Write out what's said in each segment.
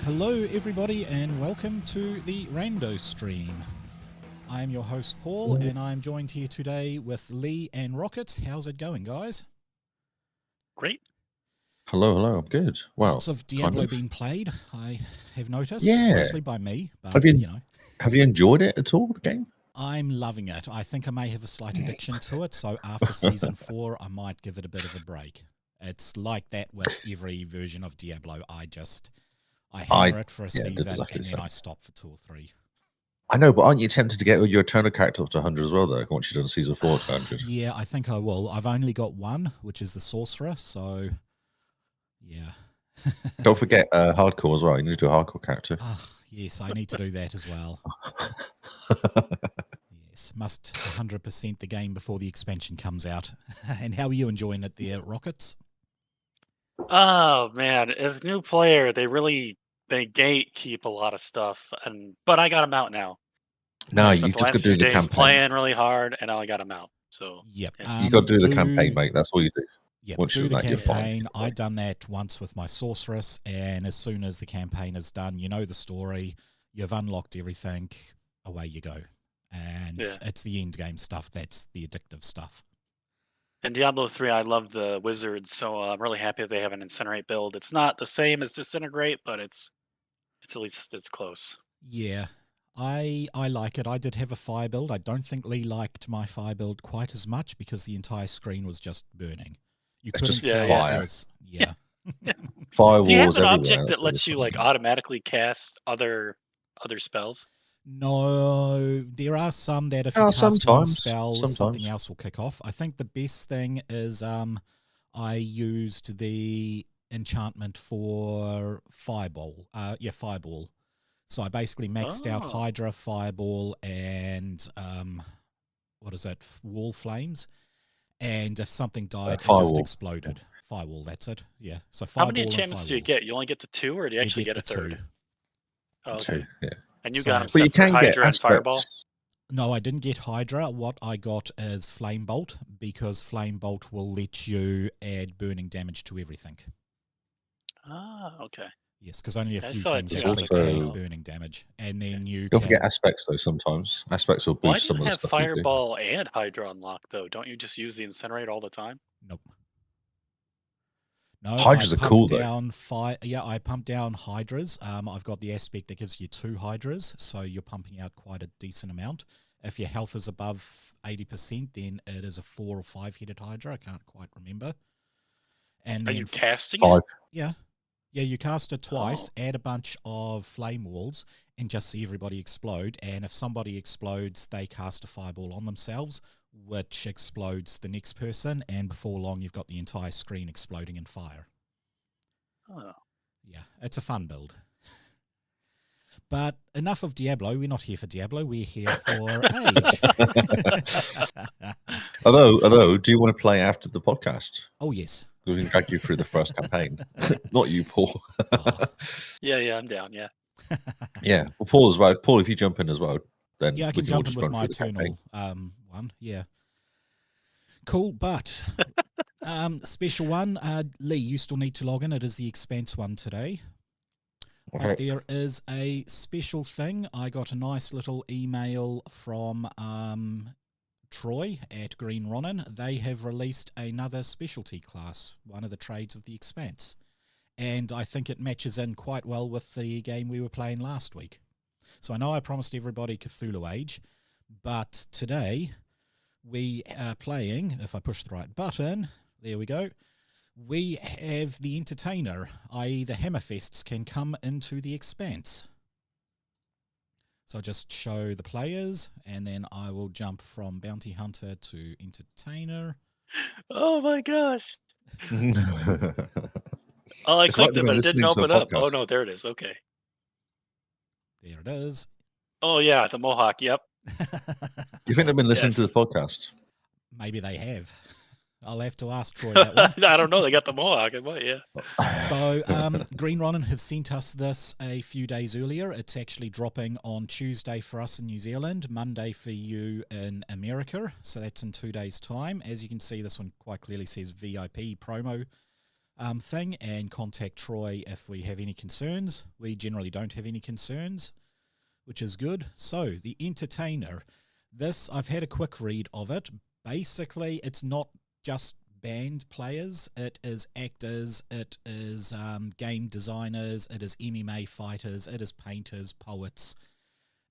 Hello everybody and welcome to the Rando stream. I am your host Paul and I'm joined here today with Lee and Rocket. How's it going, guys? Great. Hello, I'm good. Wow. Lots of Diablo being played, I have noticed. Yeah. Mostly by me, but Have you enjoyed it at all, the game? I'm loving it. I think I may have a slight addiction to it, so after Season 4 I might give it a bit of a break. It's like that with every version of Diablo. I hammer it for a season exactly and then I stop for 2 or 3. I know, but aren't you tempted to get your eternal character up to 100 as well, though, once you've done Season 4 to 100? Yeah, I think I will. I've only got one, which is the sorcerer, so yeah. Don't forget hardcore as well. You need to do a hardcore character. Yes, I need to do that as well. Yes, must 100% the game before the expansion comes out. And how are you enjoying it there, Rockets? Oh man, as a new player, they gatekeep a lot of stuff, but I got them out now. No, you you've just got to do the campaign. Playing really hard, and now I got them out. So yep, yeah. You got to do the campaign, mate. That's all you do. Yep, do the campaign. I done that once with my sorceress, and as soon as the campaign is done, you know the story, you've unlocked everything, away you go. And it's the end game stuff that's the addictive stuff. In Diablo 3, I love the wizards, so I'm really happy that they have an incinerate build. It's not the same as disintegrate, but it's at least it's close. Yeah, I like it. I did have a fire build. I don't think Lee liked my fire build quite as much because the entire screen was just burning. You couldn't tell fire. Yeah. Firewalls. Do you have an object that lets you like automatically cast other spells? No, there are some that if you cast one spell, something else will kick off. I think the best thing is I used the enchantment for Fireball. Fireball. So I basically maxed out Hydra, Fireball, and Wall Flames. And if something died, it just exploded. Firewall, that's it. Yeah. So Fireball. How many enchantments do you get? You only get the 2, or do you actually get a third? 2. Oh, okay. 2, yeah. And you got them set for Hydra and Fireball? No, I didn't get Hydra. What I got is Flame Bolt, because Flame Bolt will let you add burning damage to everything. Okay. Yes, because only a few things actually take burning damage. And then you don't forget Aspects, though, sometimes. Aspects will boost some of the stuff. Why do you have Fireball and Hydra unlocked, though? Don't you just use the Incinerate all the time? Nope. No, Hydras are cool, though. I pumped down Hydras. I've got the aspect that gives you 2 Hydras, so you're pumping out quite a decent amount. If your health is above 80%, then it is a 4 or 5-headed Hydra. I can't quite remember. And are you casting it? Yeah. Yeah, you cast it twice, add a bunch of flame walls, and just see everybody explode. And if somebody explodes, they cast a fireball on themselves, which explodes the next person, and before long you've got the entire screen exploding in fire. Oh. Yeah, it's a fun build. But enough of Diablo. We're not here for Diablo. We're here for Age. Although, do you want to play after the podcast? Oh, yes. We can drag you through the first campaign. Not you, Paul. Yeah, I'm down, yeah. Yeah, well, Paul as well. Paul, if you jump in as well, then I can jump in with my eternal one. Yeah. Cool, but special one. Lee, you still need to log in. It is the Expanse one today. Okay. But there is a special thing. I got a nice little email from Troy at Green Ronin. They have released another specialty class, one of the trades of the Expanse. And I think it matches in quite well with the game we were playing last week. So I know I promised everybody Cthulhu Age, but today we are playing, if I push the right button, there we go, we have the Entertainer, i.e. the Hammerfests can come into the Expanse. So I'll just show the players, and then I will jump from Bounty Hunter to Entertainer. Oh my gosh. I clicked it, but it didn't open up. Oh no, there it is. Okay. There it is. Oh yeah, the Mohawk, yep. You think they've been listening to the podcast? Maybe they have. I'll have to ask Troy that one. I don't know. They got the Mohawk. Yeah. So Green Ronin have sent us this a few days earlier. It's actually dropping on Tuesday for us in New Zealand, Monday for you in America. So that's in 2 days' time. As you can see, this one quite clearly says VIP promo thing and contact Troy if we have any concerns. We generally don't have any concerns, which is good. So, the Entertainer. This, I've had a quick read of it. Basically, it's not just band players. It is actors, it is game designers, it is MMA fighters, it is painters, poets.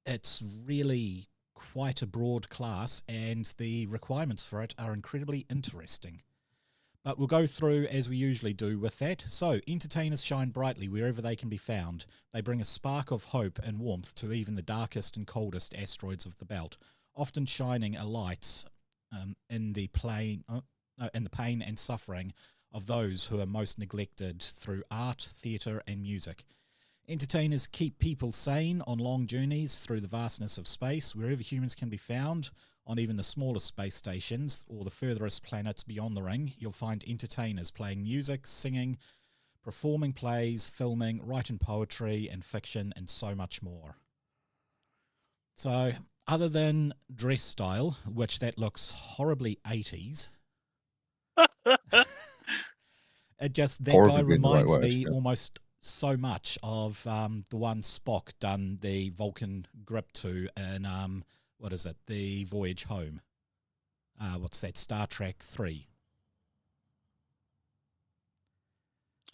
It's really quite a broad class, and the requirements for it are incredibly interesting. But we'll go through as we usually do with that. So, entertainers shine brightly wherever they can be found. They bring a spark of hope and warmth to even the darkest and coldest asteroids of the belt, often shining a light in the pain and suffering of those who are most neglected through art, theatre, and music. Entertainers keep people sane on long journeys through the vastness of space, wherever humans can be found. On even the smallest space stations or the furthest planets beyond the ring, you'll find entertainers playing music, singing, performing plays, filming, writing poetry and fiction, and so much more. So, other than dress style, which that looks horribly 80s, that Horribly guy being the right reminds word, me yeah. almost so much of the one Spock done the Vulcan grip to in what is it, the Voyage Home. What's that, Star Trek 3.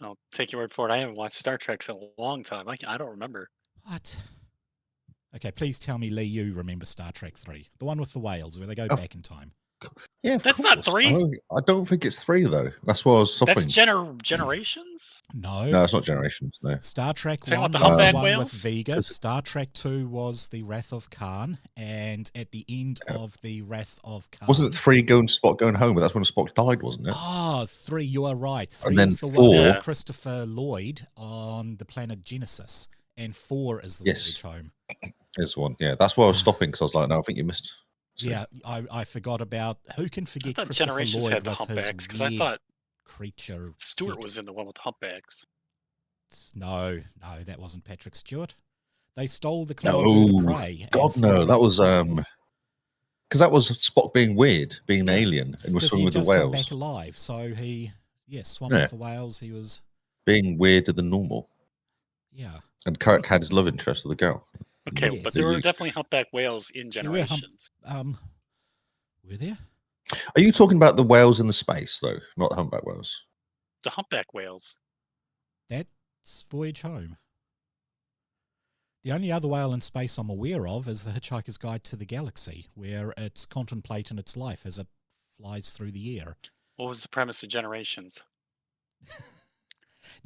I'll take your word for it. I haven't watched Star Trek in a long time. I don't remember. What? Okay, please tell me, Lee, you remember Star Trek 3. The one with the whales where they go Oh. back in time. Yeah, of That's course. not 3. I don't think it's 3 though. That's why I was That's stopping. Generations? No. No, it's not Generations. No. Star Trek Talking 1 about the was the humpback one with whales? Vega. Star Trek 2 was the Wrath of Khan. And at the end of the Wrath of Khan... Wasn't it 3 Spock going home? But that's when Spock died, wasn't it? Ah, 3, you are right. 3 And then is the 4 one with Yeah. Christopher Lloyd on the planet Genesis. And 4 is the Yes. Voyage Home. is one. Yeah, that's why I was stopping because I was like, no, I think you missed. So, Yeah, I forgot about... Who can I forget thought Christopher Generations Lloyd had the with his humpbacks because I weird thought creature... Stewart pet? was in the one with the humpbacks. No, that wasn't Patrick Stewart. They stole the cloud bird of no, prey. God no, that was because that was Spock being weird, being an Yeah, alien, and was because he swimming had with the just come whales, back alive. So he, swam Yeah. with the whales. He was, being weirder than normal. yeah. And Kirk had his love interest with the girl. Okay, Yes. but there were They- definitely humpback whales in There were Generations. Were there? Are you talking about the whales in the space though, not the humpback whales? The humpback whales. That's Voyage Home. The only other whale in space I'm aware of is the Hitchhiker's Guide to the Galaxy, where it's contemplating its life as it flies through the air. What was the premise of Generations?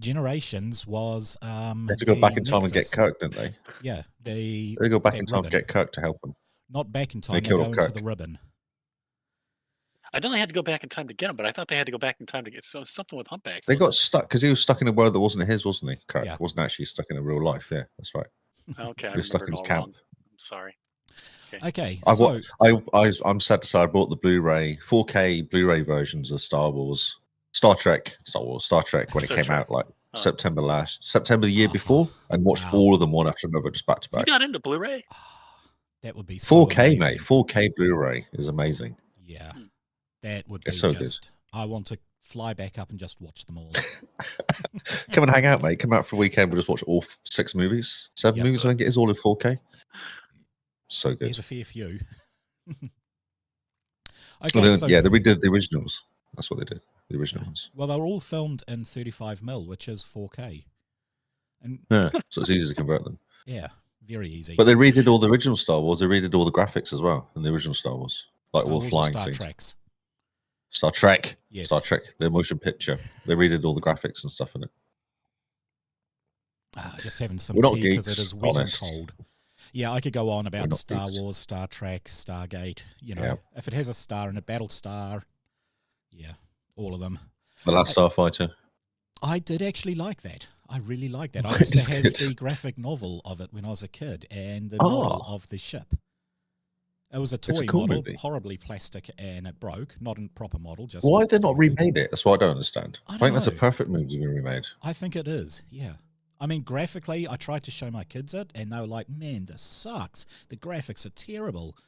Generations was They had to go back in time and get Nexus. Kirk, didn't they? Yeah, They go back that in time to ribbon. get Kirk to help them. Not back in time. They They killed go off into Kirk. the ribbon. I know they had to go back in time to get him, but I thought they had to go back in time to get something with humpbacks. They wasn't got stuck because he was stuck in a world that wasn't his, wasn't he? Kirk Yeah. wasn't actually stuck in a real life. Yeah, that's right. it? Okay, I He was stuck remember in it his all camp. wrong. I'm sorry. Okay, I, so I'm sad to say I bought the Blu-ray 4K Blu-ray versions of Star Wars, Star Trek when it Star came Trek. out like Oh. September the year Oh, before, and watched wow. all of them one after another, just back to You back. got into Blu-ray? that would be so 4K, amazing. mate. 4K Blu-ray is amazing. Yeah, Hmm. that would be It's so good. just. I want to fly back up and just watch them all. Come and hang out, mate. Come out for a weekend. We'll just watch all 6 movies, 7 Yep. movies. I think it is all in 4K. So good. There's a fair few. Well, Okay, then, so yeah, they redid the originals. That's what they did. The original ones. well, they're all filmed in 35mm, which is 4K, and Yeah, so it's easy to convert them. yeah, very easy. But they redid all the original Star Wars. They redid all the graphics as well in the original Star Wars, like Star all Wars the or flying Star scenes. Treks. Star Trek, Yes. Star Trek, the motion picture. They redid all the graphics and stuff in it. Just having some We're not tea because it geeks, is wet honest. and cold. Yeah, I could go on about not Star geeks. Wars, Star Trek, Stargate. You know, Yeah. if it has a star and a battle star, yeah, all of them. The Last Starfighter. I did actually like that. I really liked that. I It used to is have good. the graphic novel of it when I was a kid and the Oh. model of the ship. It was a It's a toy cool model, movie. horribly plastic, and it broke. Not a proper model. Just Why a have they not toy thing. remade it? That's what I don't understand. I I, don't think that's a know. perfect movie to be remade. I think it is, yeah. I mean, graphically, I tried to show my kids it, and they were like, man, this sucks. The graphics are terrible.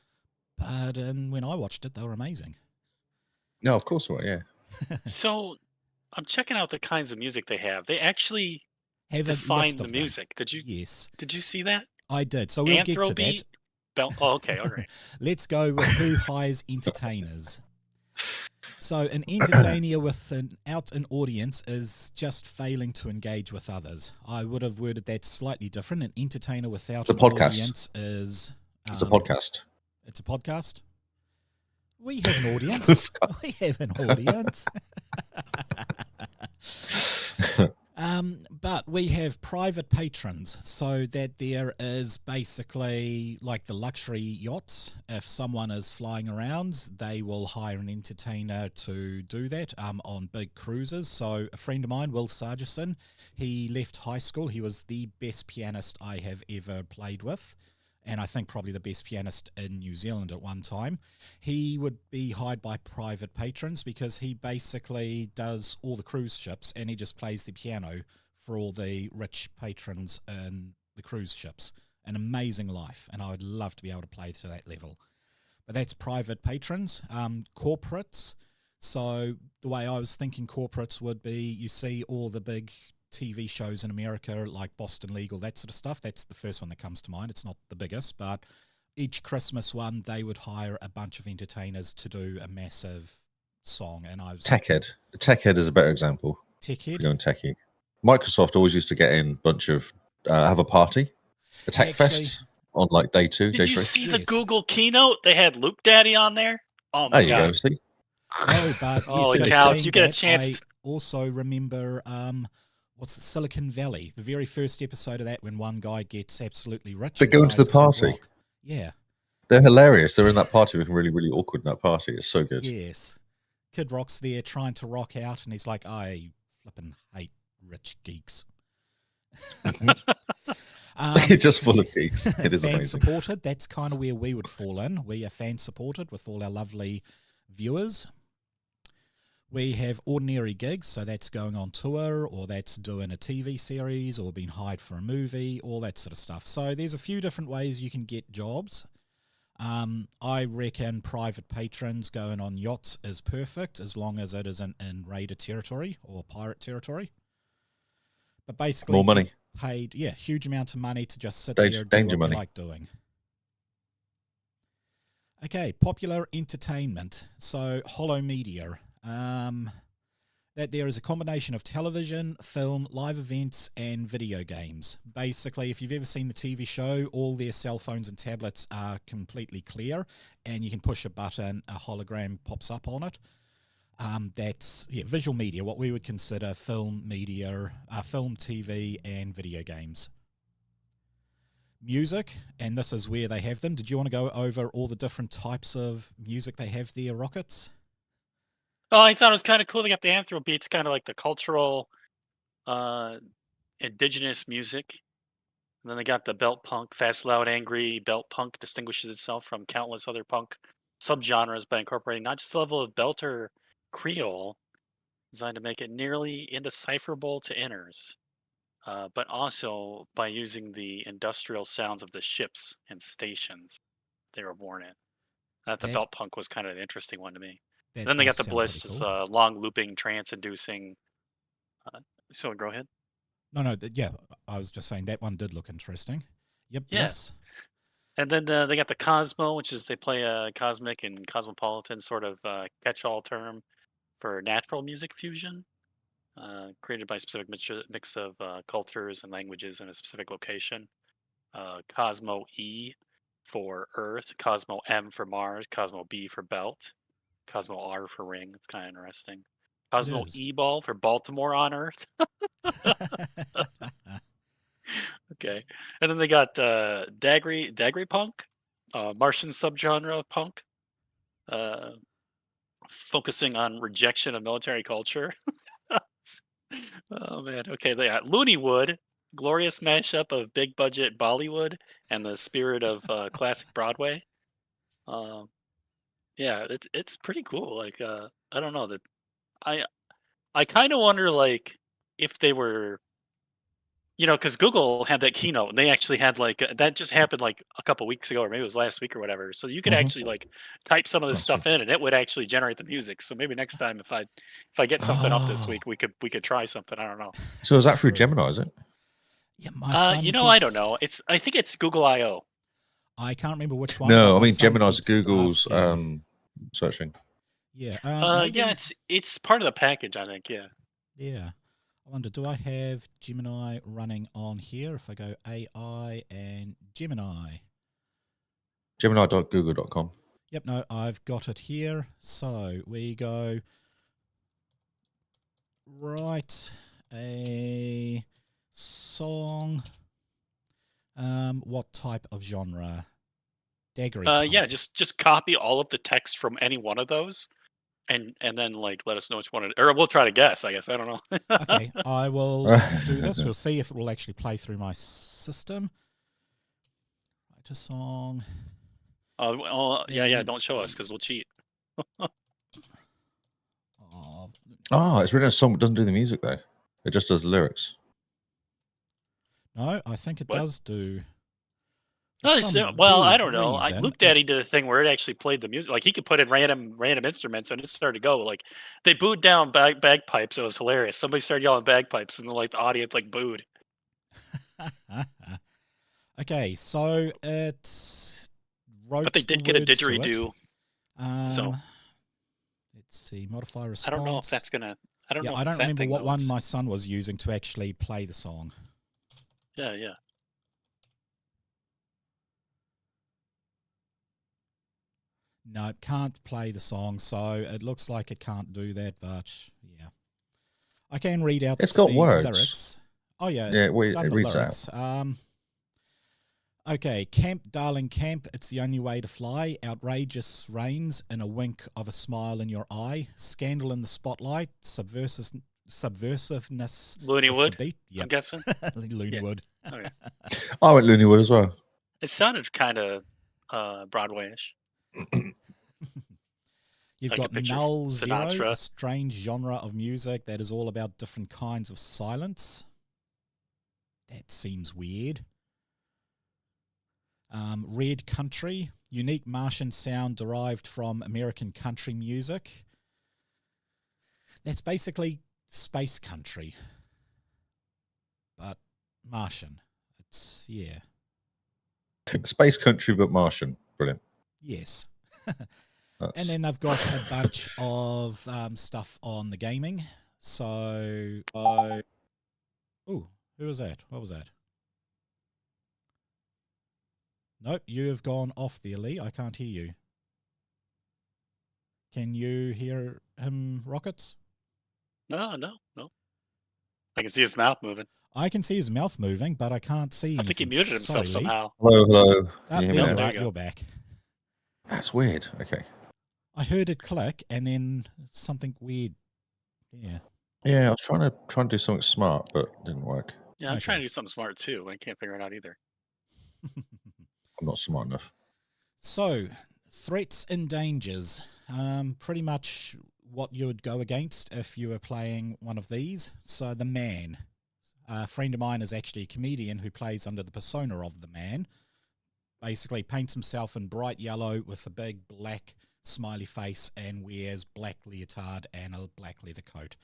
But when I watched it, they were amazing. No, of course, right? Yeah. So I'm checking out the kinds of music they have. They actually Have a define list the of them. music. Did you Yes, did you see that? I did. So we'll get to that. Anthrobeat, oh, okay, all right. Let's go with who hires entertainers. So an entertainer with an audience is just failing to engage with others. I would have worded that slightly different. An entertainer without It's a an podcast. audience is... It's a podcast. It's a podcast? We have an audience. We have an audience. But we have private patrons, so that there is basically like the luxury yachts. If someone is flying around, they will hire an entertainer to do that on big cruises. So a friend of mine, Will Sargison, he left high school. He was the best pianist I have ever played with, and I think probably the best pianist in New Zealand at one time. He would be hired by private patrons because he basically does all the cruise ships and he just plays the piano for all the rich patrons in the cruise ships. An amazing life, and I would love to be able to play to that level. But that's private patrons. Corporates. So the way I was thinking corporates would be, you see all the big TV shows in America like Boston Legal, that sort of stuff. That's the first one that comes to mind. It's not the biggest, but each Christmas one, they would hire a bunch of entertainers to do a massive song. And I was... Techhead. Techhead is a better example. Techhead? Going techie. Microsoft always used to get in a bunch of have a party, a tech fest on like day 2, Did day you 3. see the Google keynote? They had Luke Daddy on there. Oh my There you god! go. See, No, but Holy yes, cow! just If you get a saying that, chance, I also remember what's the Silicon Valley? The very first episode of that, when one guy gets absolutely rich. they and go into the hires Kid party. Rock. Yeah, They're hilarious. They're in that party looking really, really awkward in that party. It's so good. yes. Kid Rock's there trying to rock out, and he's like, "I flippin' hate rich geeks." They're just full of geeks. It is fan amazing. supported. That's kind of where we would fall in. We are fan supported with all our lovely viewers. We have ordinary gigs, so that's going on tour, or that's doing a TV series, or being hired for a movie, all that sort of stuff. So there's a few different ways you can get jobs. I reckon private patrons going on yachts is perfect, as long as it isn't in raider territory or pirate territory. But basically, More money. Paid, yeah, huge amount of money to just sit Danger there and do what money. you like doing. Okay, popular entertainment. So hollow media. That there is a combination of television, film, live events, and video games. Basically, if you've ever seen the TV show, all their cell phones and tablets are completely clear, and you can push a button, a hologram pops up on it. That's visual media, what we would consider film media, film, TV, and video games. Music, and this is where they have them. Did you want to go over all the different types of music they have there, Rockets? oh, I thought it was kind of cool. They got the anthro beats, kind of like the cultural, indigenous music. And then they got the belt punk, fast, loud, angry. Belt punk distinguishes itself from countless other punk subgenres by incorporating not just the level of belter Creole, designed to make it nearly indecipherable to inners, but also by using the industrial sounds of the ships and stations they were born in. That the belt punk was kind of an interesting one to me. Then they got the bliss, this long looping, trance-inducing. So go ahead. No, yeah, I was just saying that one did look interesting. Yep, Yeah. yes. And then they got the Cosmo, which is they play a cosmic and cosmopolitan sort of catch-all term for natural music fusion, created by a specific mix of cultures and languages in a specific location. Cosmo E for Earth, Cosmo M for Mars, Cosmo B for Belt, Cosmo R for Ring. It's kind of interesting. Cosmo E Ball for Baltimore on Earth. Okay. And then they got Daggery Punk, Martian subgenre of punk, focusing on rejection of military culture. Oh man. Okay, they got Looneywood, glorious mashup of big budget Bollywood and the spirit of classic Broadway. Yeah, it's pretty cool. Like I don't know that I kind of wonder like if they were Because Google had that keynote, and they actually had that just happened like a couple weeks ago, or maybe it was last week or whatever. So you could actually type some of this stuff in, and it would actually generate the music. So maybe next time, if I get something up this week, we could try something. I don't know. So is that through Gemini? Is it? Yeah, my son. I don't know. I think it's Google I/O. I can't remember which one. No, but I my mean son Gemini's keeps Google's asking. searching. Yeah. Yeah, it's part of the package, I think. Yeah. Yeah. I wonder, do I have Gemini running on here? If I go AI and Gemini. Gemini.google.com. Yep, no, I've got it here. So we go write a song. What type of genre? Daggery. Yeah, just copy all of the text from any one of those. And then let us know which one or we'll try to guess. I guess I don't know. Okay, I will do this. We'll see if it will actually play through my system. Write a song. Yeah. Don't show us because we'll cheat. It's written a song but doesn't do the music though. It just does the lyrics. No, I think it does do. Well, I don't know. Luke Daddy did a thing where it actually played the music. Like he could put in random instruments, and it started to go. Like they booed down bagpipes. It was hilarious. Somebody started yelling bagpipes, and then the audience booed. Okay, so it wrote. But they did get a didgeridoo. So let's see, modify response. I don't know if that's gonna. I don't know. I don't remember what one my son was using to actually play the song. Yeah. No, it can't play the song, so it looks like it can't do that, but yeah. I can read out It's got words. Lyrics. Oh, yeah. Yeah, it reads lyrics. out. Okay, camp, darling, camp, it's the only way to fly. Outrageous rains in a wink of a smile in your eye. Scandal in the spotlight, subversiveness. Looneywood, yep. I'm guessing. Looneywood. Yeah. Okay. I went Looneywood as well. It sounded kind of Broadway-ish. You've got Null Zero, a strange genre of music that is all about different kinds of silence. That seems weird. Red Country, unique Martian sound derived from American country music. That's basically space country, but Martian. It's, yeah. Space country, but Martian. Brilliant. Yes. And then they've got a bunch of stuff on the gaming. So, who was that? What was that? Nope, you have gone off there, Lee. I can't hear you. Can you hear him, Rockets? No. I can see his mouth moving. I can see his mouth moving, but I can't see anything. I think he muted himself somehow. Hello. You're back. That's weird. Okay. I heard it click, and then something weird. Yeah. Yeah, I was trying to do something smart, but it didn't work. Yeah, I'm trying to do something smart too. I can't figure it out either. I'm not smart enough. So, threats and dangers. Pretty much what you would go against if you were playing one of these. So, the Man. A friend of mine is actually a comedian who plays under the persona of the Man. Basically paints himself in bright yellow with a big black smiley face and wears black leotard and a black leather coat.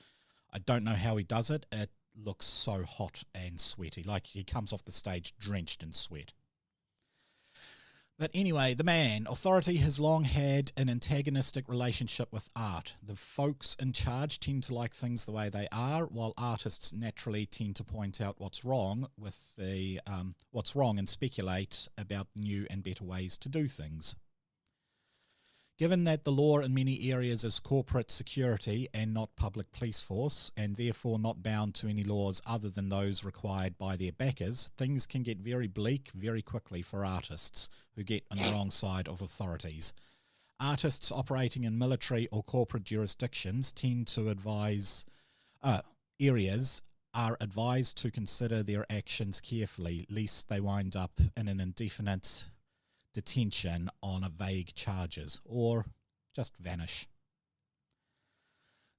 I don't know how he does it. It looks so hot and sweaty, like he comes off the stage drenched in sweat. But anyway, the Man. Authority has long had an antagonistic relationship with art. The folks in charge tend to like things the way they are, while artists naturally tend to point out what's wrong and speculate about new and better ways to do things. Given that the law in many areas is corporate security and not public police force, and therefore not bound to any laws other than those required by their backers, things can get very bleak very quickly for artists who get on the wrong side of authorities. Artists operating in military or corporate jurisdictions tend to areas are advised to consider their actions carefully, lest they wind up in an indefinite detention on a vague charges, or just vanish.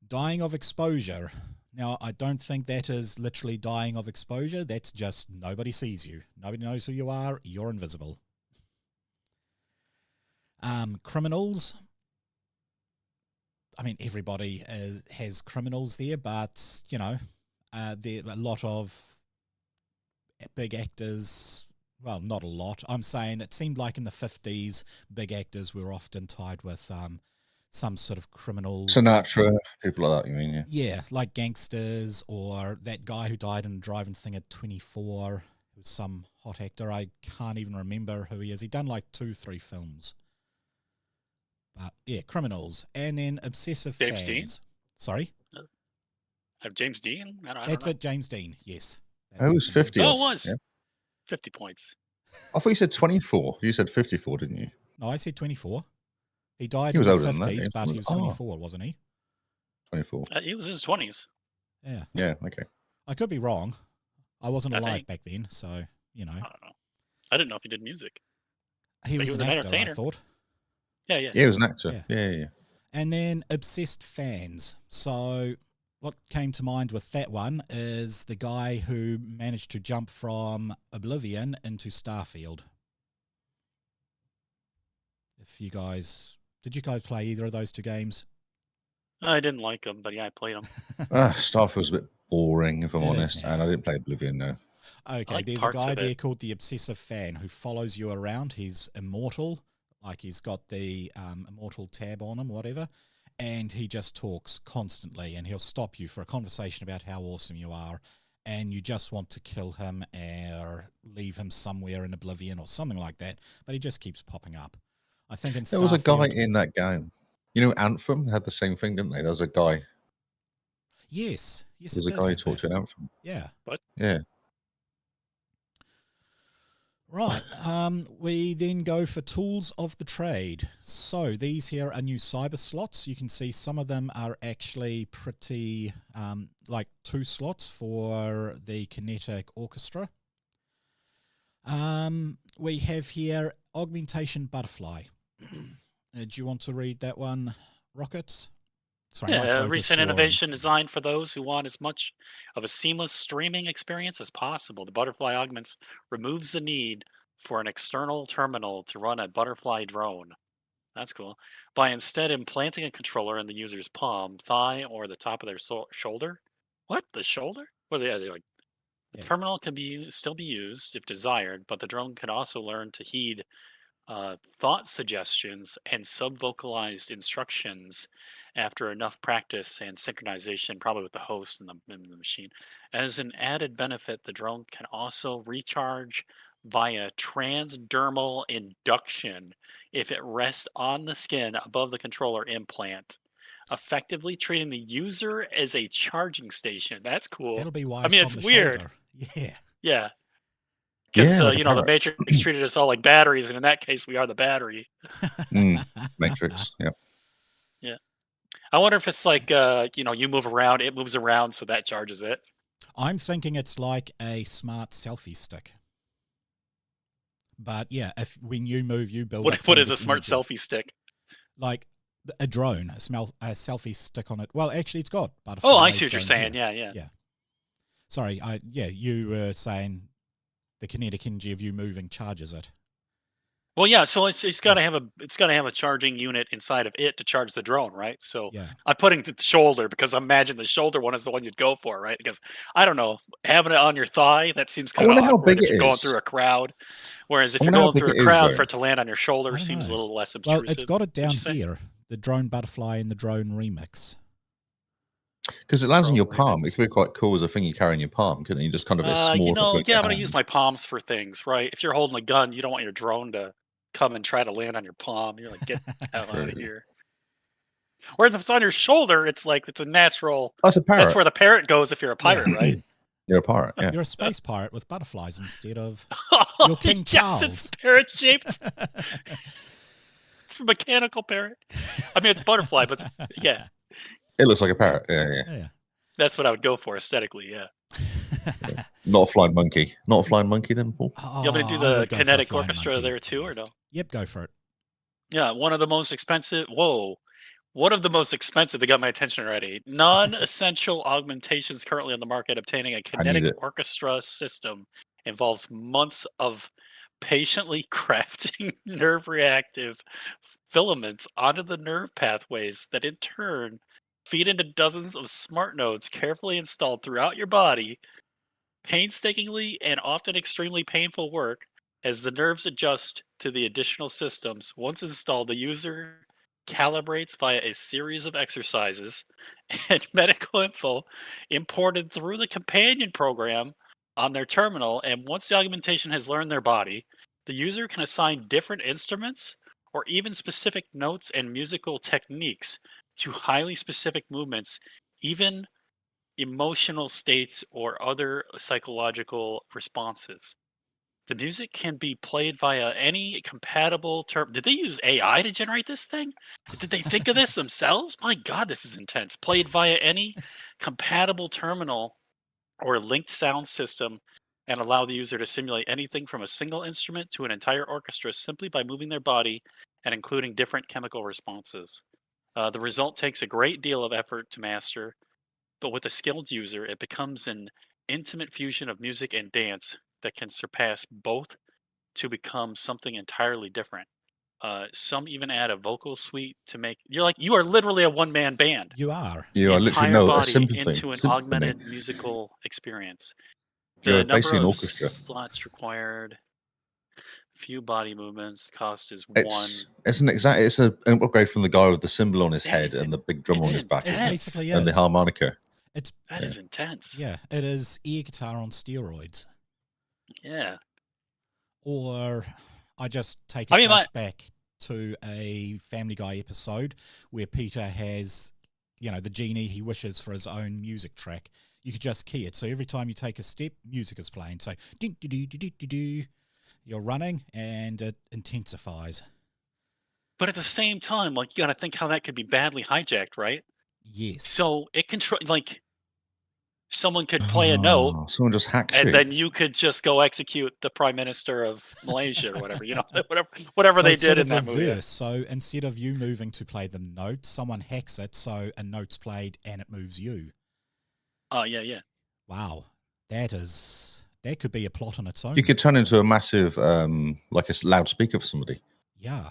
Dying of exposure. Now, I don't think that is literally dying of exposure. That's just nobody sees you. Nobody knows who you are. You're invisible. Criminals. I mean, everybody has criminals there, but, you know, there are a lot of big actors. Well, not a lot. I'm saying it seemed like in the 50s, big actors were often tied with some sort of criminal. Sinatra, people like that, you mean, yeah. Yeah, like gangsters, or that guy who died in a driving thing at 24, who was some hot actor. I can't even remember who he is. He'd done like 2-3 films. But yeah, criminals. And then obsessive James fans. Dean? Sorry? James Dean? I don't That's know. it, James Dean, yes. It was 50. Oh, it was. Yeah. 50 points. I thought you said 24. You said 54, didn't you? No, I said 24. He died He in was the older than that, 50s, yeah. but he was 24, wasn't he? 24. He was in his 20s. Yeah. Yeah, okay. I could be wrong. I wasn't I alive think. back then, so, you know. I don't know. I didn't know if he did music. He was was an an actor, I entertainer. thought. Yeah. Yeah, he was an actor. Yeah. Yeah. And then obsessed fans. So what came to mind with that one is the guy who managed to jump from Oblivion into Starfield. Did you guys play either of those two games? I didn't like him, but yeah, I played him. Starfield was a bit boring, if I'm It is honest. now. And I didn't play Oblivion, no. Okay, like there's a parts guy of there it. called the Obsessive Fan who follows you around. He's immortal, like he's got the immortal tab on him, whatever, and he just talks constantly, and he'll stop you for a conversation about how awesome you are, and you just want to kill him or leave him somewhere in Oblivion or something like that, but he just keeps popping up. I think in There was a guy Starfield- in that game. You know, Anthem had the same thing, didn't they? There was a guy. Yes, There it was a did guy who have talked that. to an Anthem. Yeah. Yeah. Right, we then go for tools of the trade. So these here are new cyber slots. You can see some of them are actually pretty, like 2 slots for the kinetic orchestra. We have here augmentation butterfly. Do you want to read that one, Rockets? Sorry, my Yeah, a throat is recent sore. innovation designed for those who want as much of a seamless streaming experience as possible. The Butterfly Augments removes the need for an external terminal to run a Butterfly drone. That's cool. By instead implanting a controller in the user's palm, thigh, or the top of their shoulder. What? The shoulder? Well, yeah, they're like, the Yeah. terminal can still be used if desired, but the drone can also learn to heed thought suggestions and subvocalized instructions after enough practice and synchronization, probably with the host and the machine. As an added benefit, the drone can also recharge via transdermal induction if it rests on the skin above the controller implant, effectively treating the user as a charging station. That's cool. That'll be why I mean, it's it's on the weird. shoulder. Yeah. Yeah. Because, Yeah, like a the parrot. Matrix treated us all like batteries, and in that case, we are the battery. Matrix, yeah. Yeah. I wonder if it's like, you move around, it moves around, so that charges it. I'm thinking it's like a smart selfie stick. But yeah, if when you move, you build up What is a kinetic smart energy. selfie stick? Like a drone, a selfie stick on it. Well, actually, it's got butterfly. Oh, I see what you're drone saying. here. Yeah. Sorry, you were saying the kinetic energy of you moving charges it. Well, yeah. So it's got to have a charging unit inside of it to charge the drone, right? So Yeah. I'm putting the shoulder because I imagine the shoulder one is the one you'd go for, right? Because I don't know, having it on your thigh, that seems I kind of wonder how awkward big if it you're going is. through a crowd. Whereas if I you're wonder how going through a big it is, crowd, though. for it to land on your shoulder I don't seems a know. little less obtrusive. Well, it's got it down What'd you say? here. The drone butterfly and the drone remix. Because it lands in your Drone palm. remix. It could be quite cool as a thing you carry in your palm, couldn't it? You just kind of a small. I'm gonna use my palms for things, right? If you're holding a gun, you don't want your drone to come and try to land on your palm. You're like, get out of True. here. Whereas if it's on your shoulder, it's like it's a natural. That's a parrot. That's where the parrot goes if you're a pirate, right? You're a pirate, yeah. You're a space pirate with butterflies instead of Oh, You're King yes, Charles. it's parrot shaped. It's a mechanical parrot. I mean, it's butterfly, but yeah, It looks like a parrot, yeah. Yeah. that's what I would go for aesthetically. Yeah. Not a flying monkey. Not a flying monkey then, Paul? Oh, You want me to do I the would go for a kinetic flying orchestra monkey. there too, or no? Yep, go for it. Yeah, one of the most expensive. Whoa. One of the most expensive that got my attention already. Non-essential augmentations currently on the market. Obtaining a I need kinetic it. orchestra system involves months of patiently crafting nerve-reactive filaments onto the nerve pathways that in turn feed into dozens of smart nodes carefully installed throughout your body. Painstakingly and often extremely painful work as the nerves adjust to the additional systems. Once installed, the user calibrates via a series of exercises and medical info imported through the companion program on their terminal. And once the augmentation has learned their body, the user can assign different instruments or even specific notes and musical techniques to highly specific movements, even emotional states or other psychological responses. The music can be played via any compatible term. Did they use AI to generate this thing? Did they think of this themselves? My God, this is intense. Played via any compatible terminal or linked sound system and allow the user to simulate anything from a single instrument to an entire orchestra simply by moving their body and including different chemical responses. The result takes a great deal of effort to master, but with a skilled user, it becomes an intimate fusion of music and dance that can surpass both to become something entirely different. Some even add a vocal suite to make you are literally a one man band. You are. You The are literally entire a body symphony. into an Symphony. augmented musical experience. You're The number basically an of orchestra. slots required, few body movements, cost is one. It's an upgrade from the guy with the cymbal on his That head is and the big drum it's on his back It as well, basically and the is. harmonica. It's That is intense. yeah, it is air guitar on steroids. Yeah. Or I just take a I mean, flashback to a Family Guy episode where Peter has, the genie he wishes for his own music track. You could just key it. So every time you take a step, music is playing. So you're running and it intensifies. But at the same time, you got to think how that could be badly hijacked, right? Yes. So it control someone could play a note, Someone just hacks and you. then you could just go execute the prime minister of Malaysia or whatever, whatever So they it's did sort in of that movie. reverse. So instead of you moving to play the note, someone hacks it so a note's played and it moves you. Oh yeah. Wow, that could be a plot on its own. You could turn into a massive, like a loudspeaker for somebody. Yeah.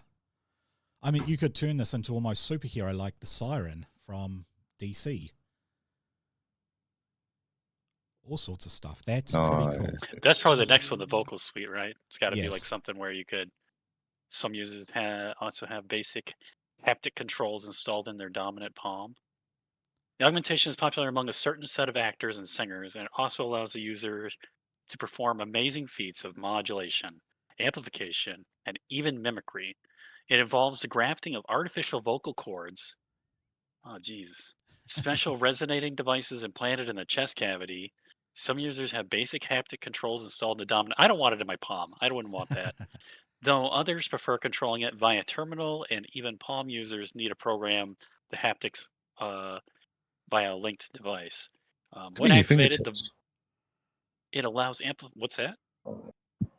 I mean, you could turn this into almost superhero like the Siren from DC. All sorts of stuff. That's pretty cool. That's probably the next one, the vocal suite, right? It's got to be like Yes. something where you could. Some users also have basic haptic controls installed in their dominant palm. The augmentation is popular among a certain set of actors and singers, and it also allows the user to perform amazing feats of modulation, amplification, and even mimicry. It involves the grafting of artificial vocal cords. Oh, geez. Special resonating devices implanted in the chest cavity. Some users have basic haptic controls installed in the dominant. I don't want it in my palm. I wouldn't want that. Though others prefer controlling it via terminal, and even palm users need to program the haptics via a linked device. When Your activated, fingertips. it allows What's that?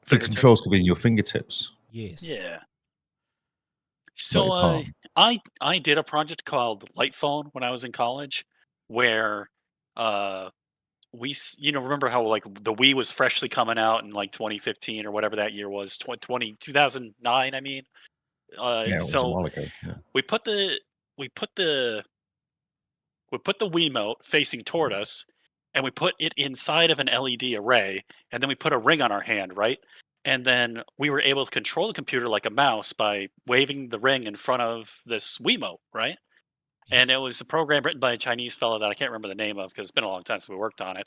The controls could be in your fingertips. Yes. Yeah. Not your So palm. I did a project called Light Phone when I was in college, where remember how the Wii was freshly coming out in like 2015 or whatever that year was, 2009. I mean, Yeah, it was a so while ago. Yeah. we put the Wiimote facing toward us, and we put it inside of an LED array, and then we put a ring on our hand, right? And then we were able to control the computer like a mouse by waving the ring in front of this Wiimote, right? And it was a program written by a Chinese fellow that I can't remember the name of because it's been a long time since we worked on it.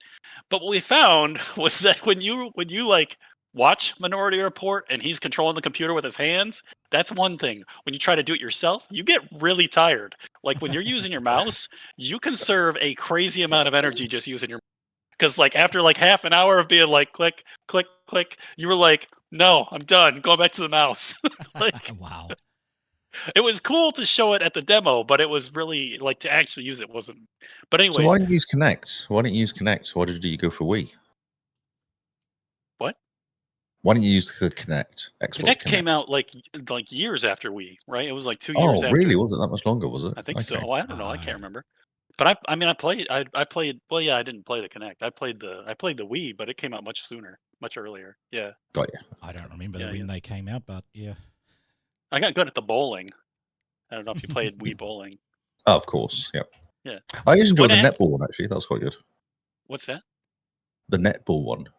But what we found was that when you like watch Minority Report and he's controlling the computer with his hands, that's one thing. When you try to do it yourself, you get really tired. Like when you're using your mouse, you conserve a crazy amount of energy just using your, because like after like half an hour of being like click, click, click, you were like, no, I'm done. Going back to the mouse. Wow. It was cool to show it at the demo, but it was really like to actually use it wasn't. But anyways, So why didn't you use Connect? Why didn't you use Connect? Why did you go for Wii? what? Why don't you use the Kinect? Xbox Kinect came Kinect. out like years after Wii, right? It was like 2 years Oh, after. really? Was it that much longer? Was it? I think so. Okay. Well, I don't know. I No. can't remember. But I mean, I played. I played. Well, yeah, I didn't play the Kinect. I played the Wii, but it came out much sooner, much earlier. Yeah, Got you. I don't remember Yeah, when they came out, but yeah. I got good at the bowling. I don't know if you played Wii bowling. Oh, of course. Yep. Yeah. I used to enjoy What the app- netball one actually. That was quite good. What's that? The netball one.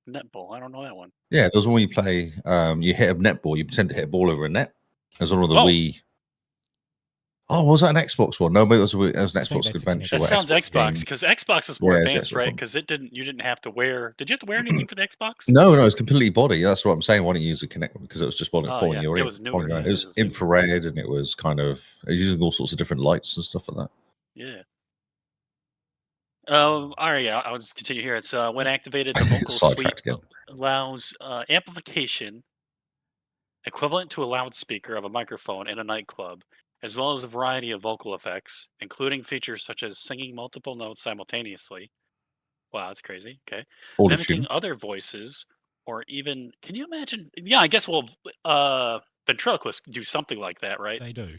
Netball. I don't know that one. Yeah, there's one where you play. You hit a netball. You pretend to hit a ball over a net. There's one of the Oh. Wii. Oh, was that an Xbox one? No, but it was an I think Xbox that's a Adventure. That where sounds Xbox game- because Xbox was more Yeah, it's advanced, Xbox right? one. Because you didn't have to wear. Did you have to wear anything for the Xbox? No, it's completely body. That's what I'm saying. Why don't you use the Kinect? Because it was just Oh, following yeah. your It ear. was newer, following your- yeah, It was it was newer. infrared, and it was kind of it was using all sorts of different lights and stuff like that. Yeah. All right. Yeah, I'll just continue here. It's when activated, the vocal suite Sidetracked again. allows amplification equivalent to a loudspeaker of a microphone in a nightclub, as well as a variety of vocal effects, including features such as singing multiple notes simultaneously. Wow, that's crazy. Okay. Mimicking Auto-tune. other voices, or even, can you imagine? Yeah, I guess, ventriloquists do something like that, right? They do.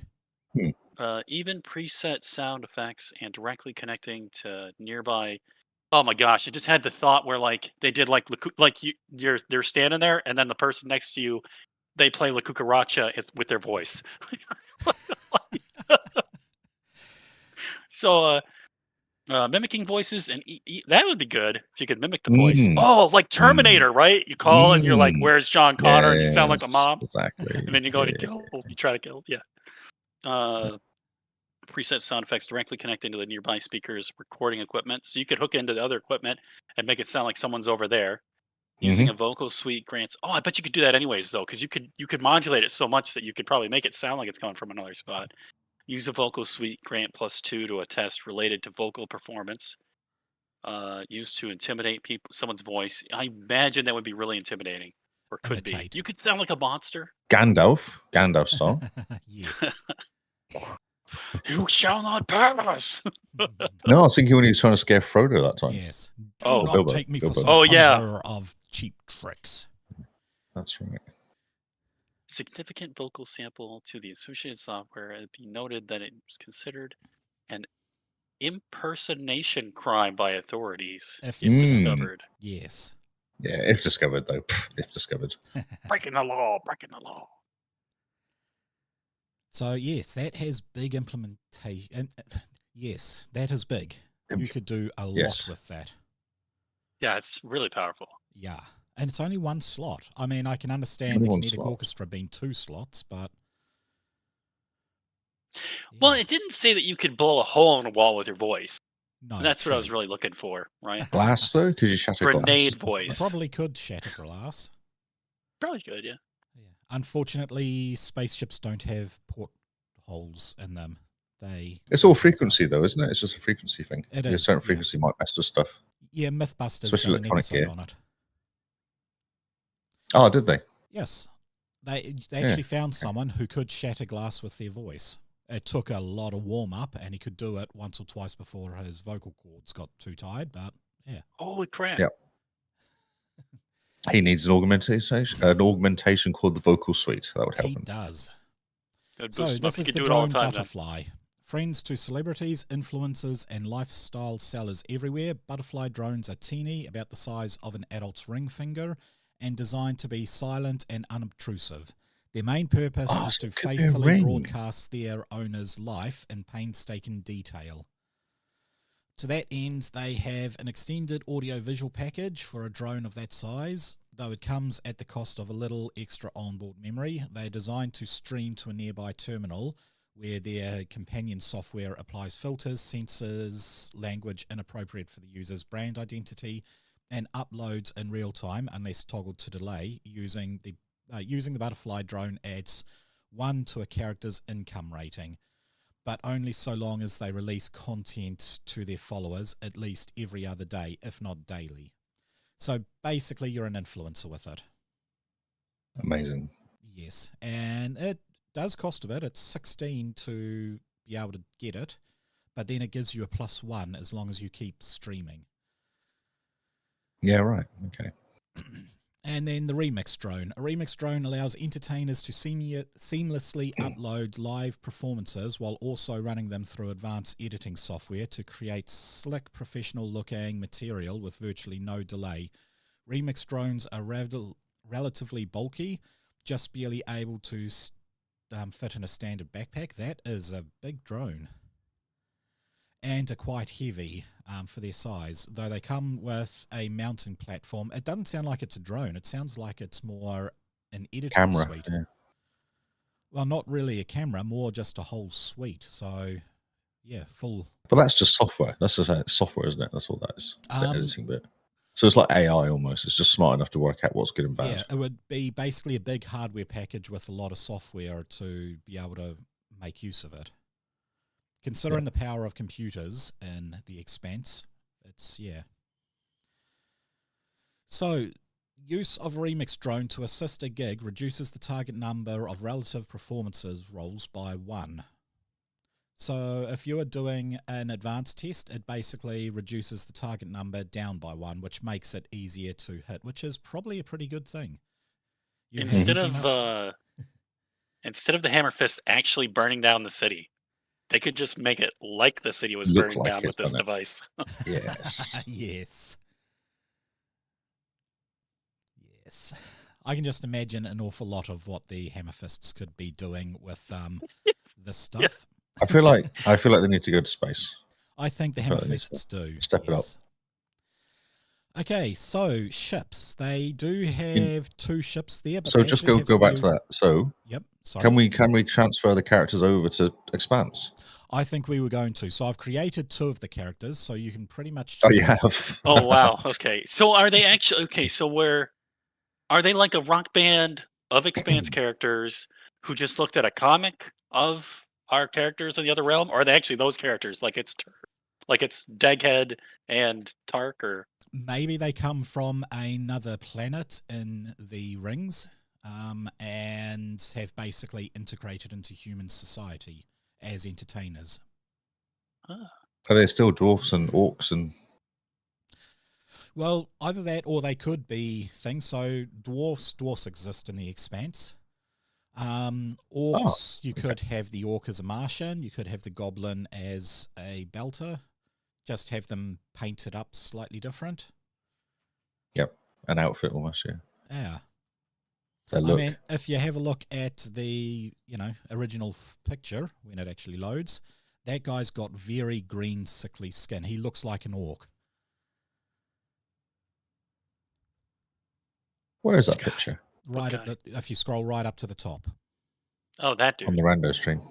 Even preset sound effects and directly connecting to nearby. Oh my gosh! I just had the thought where like they did they're standing there, and then the person next to you, they play La Cucaracha with their voice. So mimicking voices and that would be good if you could mimic the voice. Mm. Oh, like Terminator, right? You call and you're like, Mm. "Where's John Connor?" And you sound like the Yes, mom, Exactly. and then you go to Yeah. kill. You try to kill. Yeah. Preset sound effects directly connecting to the nearby speakers recording equipment, so you could hook into the other equipment and make it sound like someone's over there. Using a vocal suite grants. Oh, I bet you could do that anyways though, because you could modulate it so much that you could probably make it sound like it's coming from another spot. Use a vocal suite grant +2 to a test related to vocal performance. Used to intimidate someone's voice. I imagine that would be really intimidating, or could be. Imitate. You could sound like a monster. Gandalf style. Yes. You shall not pass. No, I was thinking when he was trying to scare Frodo that time. Yes. Do Oh. not Bilbo, take me for Bilbo. some Oh, yeah. conjurer of cheap tricks. That's right. Significant vocal sample to the associated software. It'd be noted that it was considered an impersonation crime by authorities If if discovered. Yes. Yeah, if discovered though. If discovered. Breaking the law. Breaking the law. So yes, that has big implementation. Yes, that is big. You could do a lot Yes. with that. Yeah, it's really powerful. Yeah. And it's only one slot. I mean, I can understand Only the one kinetic slot. orchestra being 2 slots, but Well, yeah. it didn't say that you could blow a hole in a wall with your voice. No, And that's what I was true. really looking for, right? Glass though, because you shatter Grenade glass. voice. Probably could shatter glass. Probably good, yeah. Yeah. Unfortunately, spaceships don't have portholes in them. It's all frequency though, isn't it? It's just a frequency thing. It A is, certain yeah. frequency might mess with stuff. Yeah, Mythbusters Especially done an electronic episode gear. on it. Oh, did they? Yes. They actually found someone who could shatter glass with their voice. It took a lot of warm-up, and he could do it once or twice before his vocal cords got too tired, but yeah. Holy crap. Yep. He needs an augmentation called the vocal suite. That would help He him. does. Good So boost him up. this He is could the do it all drone the time then. Butterfly. Friends to celebrities, influencers, and lifestyle sellers everywhere, Butterfly drones are teeny, about the size of an adult's ring finger, and designed to be silent and unobtrusive. Their main purpose is so to it could be a faithfully ring. broadcast their owner's life in painstaking detail. To that end, they have an extended audio-visual package for a drone of that size. Though it comes at the cost of a little extra onboard memory, they are designed to stream to a nearby terminal where their companion software applies filters, sensors, language inappropriate for the user's brand identity, and uploads in real time, unless toggled to delay. Using the Butterfly drone adds 1 to a character's income rating, but only so long as they release content to their followers at least every other day, if not daily. So basically, you're an influencer with it. Amazing. Yes, and it does cost a bit. It's 16 to be able to get it, but then it gives you a +1 as long as you keep streaming. Yeah, right. Okay. And then the remix drone. A remix drone allows entertainers to seamlessly upload live performances while also running them through advanced editing software to create slick, professional-looking material with virtually no delay. Remix drones are relatively bulky, just barely able to fit in a standard backpack. That is a big drone. And are quite heavy for their size, though they come with a mounting platform. It doesn't sound like it's a drone. It sounds like it's more an editing Camera. suite. Yeah. Well, not really a camera, more just a whole suite. So, yeah, full. But that's just software. That's just software, isn't it? That's all that is. The editing bit. So it's like AI almost. It's just smart enough to work out what's good and bad. Yeah, it would be basically a big hardware package with a lot of software to be able to make use of it. Considering the power of computers in the Expanse, it's, yeah. So, use of a remix drone to assist a gig reduces the target number of relative performances rolls by 1. So, if you are doing an advanced test, it basically reduces the target number down by 1, which makes it easier to hit, which is probably a pretty good thing. Instead of the hammer fist actually burning down the city, they could just make it like the city was burning down with this device. Yes. Yes. Yes. I can just imagine an awful lot of what the hammer fists could be doing with this stuff. Yeah. I feel like they need to go to space. I think the hammer fists do. Step it up. Okay, so ships. They do have 2 ships there. But so just go back to that. So yep. Sorry. Can we transfer the characters over to Expanse? I think we were going to. So I've created 2 of the characters, so you can pretty much. Oh, you have. Oh wow. Okay. So are they actually okay? So are they like a rock band of Expanse characters who just looked at a comic of our characters in the other realm, or are they actually those characters? Like it's Daghead and Tark, or maybe they come from another planet in the rings, and have basically integrated into human society as entertainers. Are they still dwarfs and orcs and? Well, either that or they could be things. So dwarfs exist in the Expanse. Orcs, you could have the orc as a Martian. You could have the goblin as a belter. Just have them painted up slightly different. Yep, an outfit almost. Yeah. I mean, if you have a look at the original picture when it actually loads, that guy's got very green, sickly skin. He looks like an orc. Where is that picture? Right if you scroll right up to the top. Oh, that dude. On the Rando stream.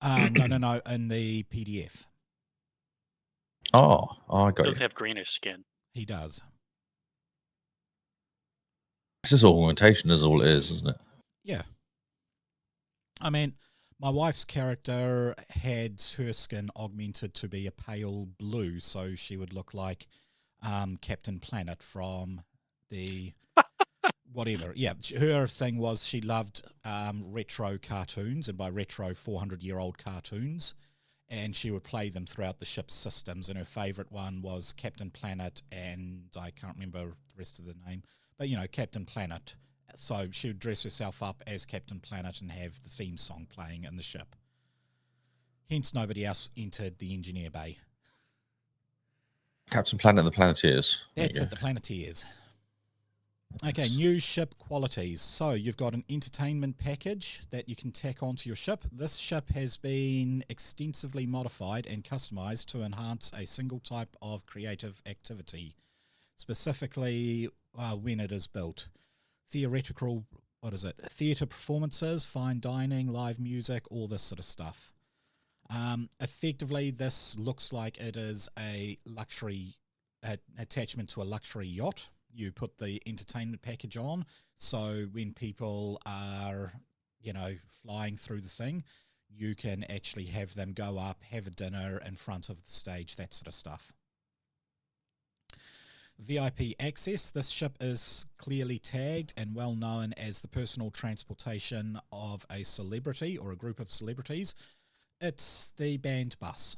No, in the PDF. Oh, I got He does have greenish skin. He does. This is augmentation, is all it is, isn't it? Yeah. I mean, my wife's character had her skin augmented to be a pale blue, so she would look like Captain Planet from the whatever. Yeah, her thing was she loved retro cartoons, and by retro, 400-year-old cartoons, and she would play them throughout the ship's systems, and her favourite one was Captain Planet, and I can't remember the rest of the name, but, Captain Planet. So she would dress herself up as Captain Planet and have the theme song playing in the ship. Hence, nobody else entered the engineer bay. Captain Planet and the Planeteers. That's it, the Planeteers. Okay, new ship qualities. So you've got an entertainment package that you can tack onto your ship. This ship has been extensively modified and customized to enhance a single type of creative activity, specifically when it is built. Theater performances, fine dining, live music, all this sort of stuff. Effectively, this looks like it is a luxury attachment to a luxury yacht. You put the entertainment package on, so when people are, flying through the thing, you can actually have them go up, have a dinner in front of the stage, that sort of stuff. VIP access. This ship is clearly tagged and well known as the personal transportation of a celebrity or a group of celebrities. It's the band bus.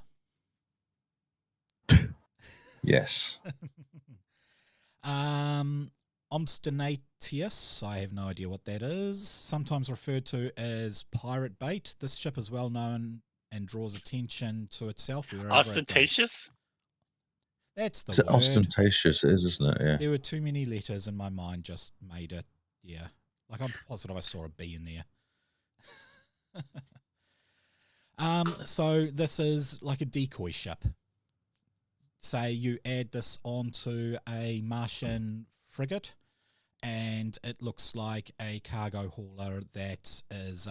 Yes. Obstinatius, I have no idea what that is, sometimes referred to as pirate bait. This ship is well known and draws attention to itself wherever it goes. Ostentatious? That's the Is it word. ostentatious? It is, isn't it? Yeah. There were too many letters in my mind, just made it, yeah. Like, I'm positive I saw a B in there. So this is like a decoy ship. Say you add this onto a Martian frigate, and it looks like a cargo hauler that is,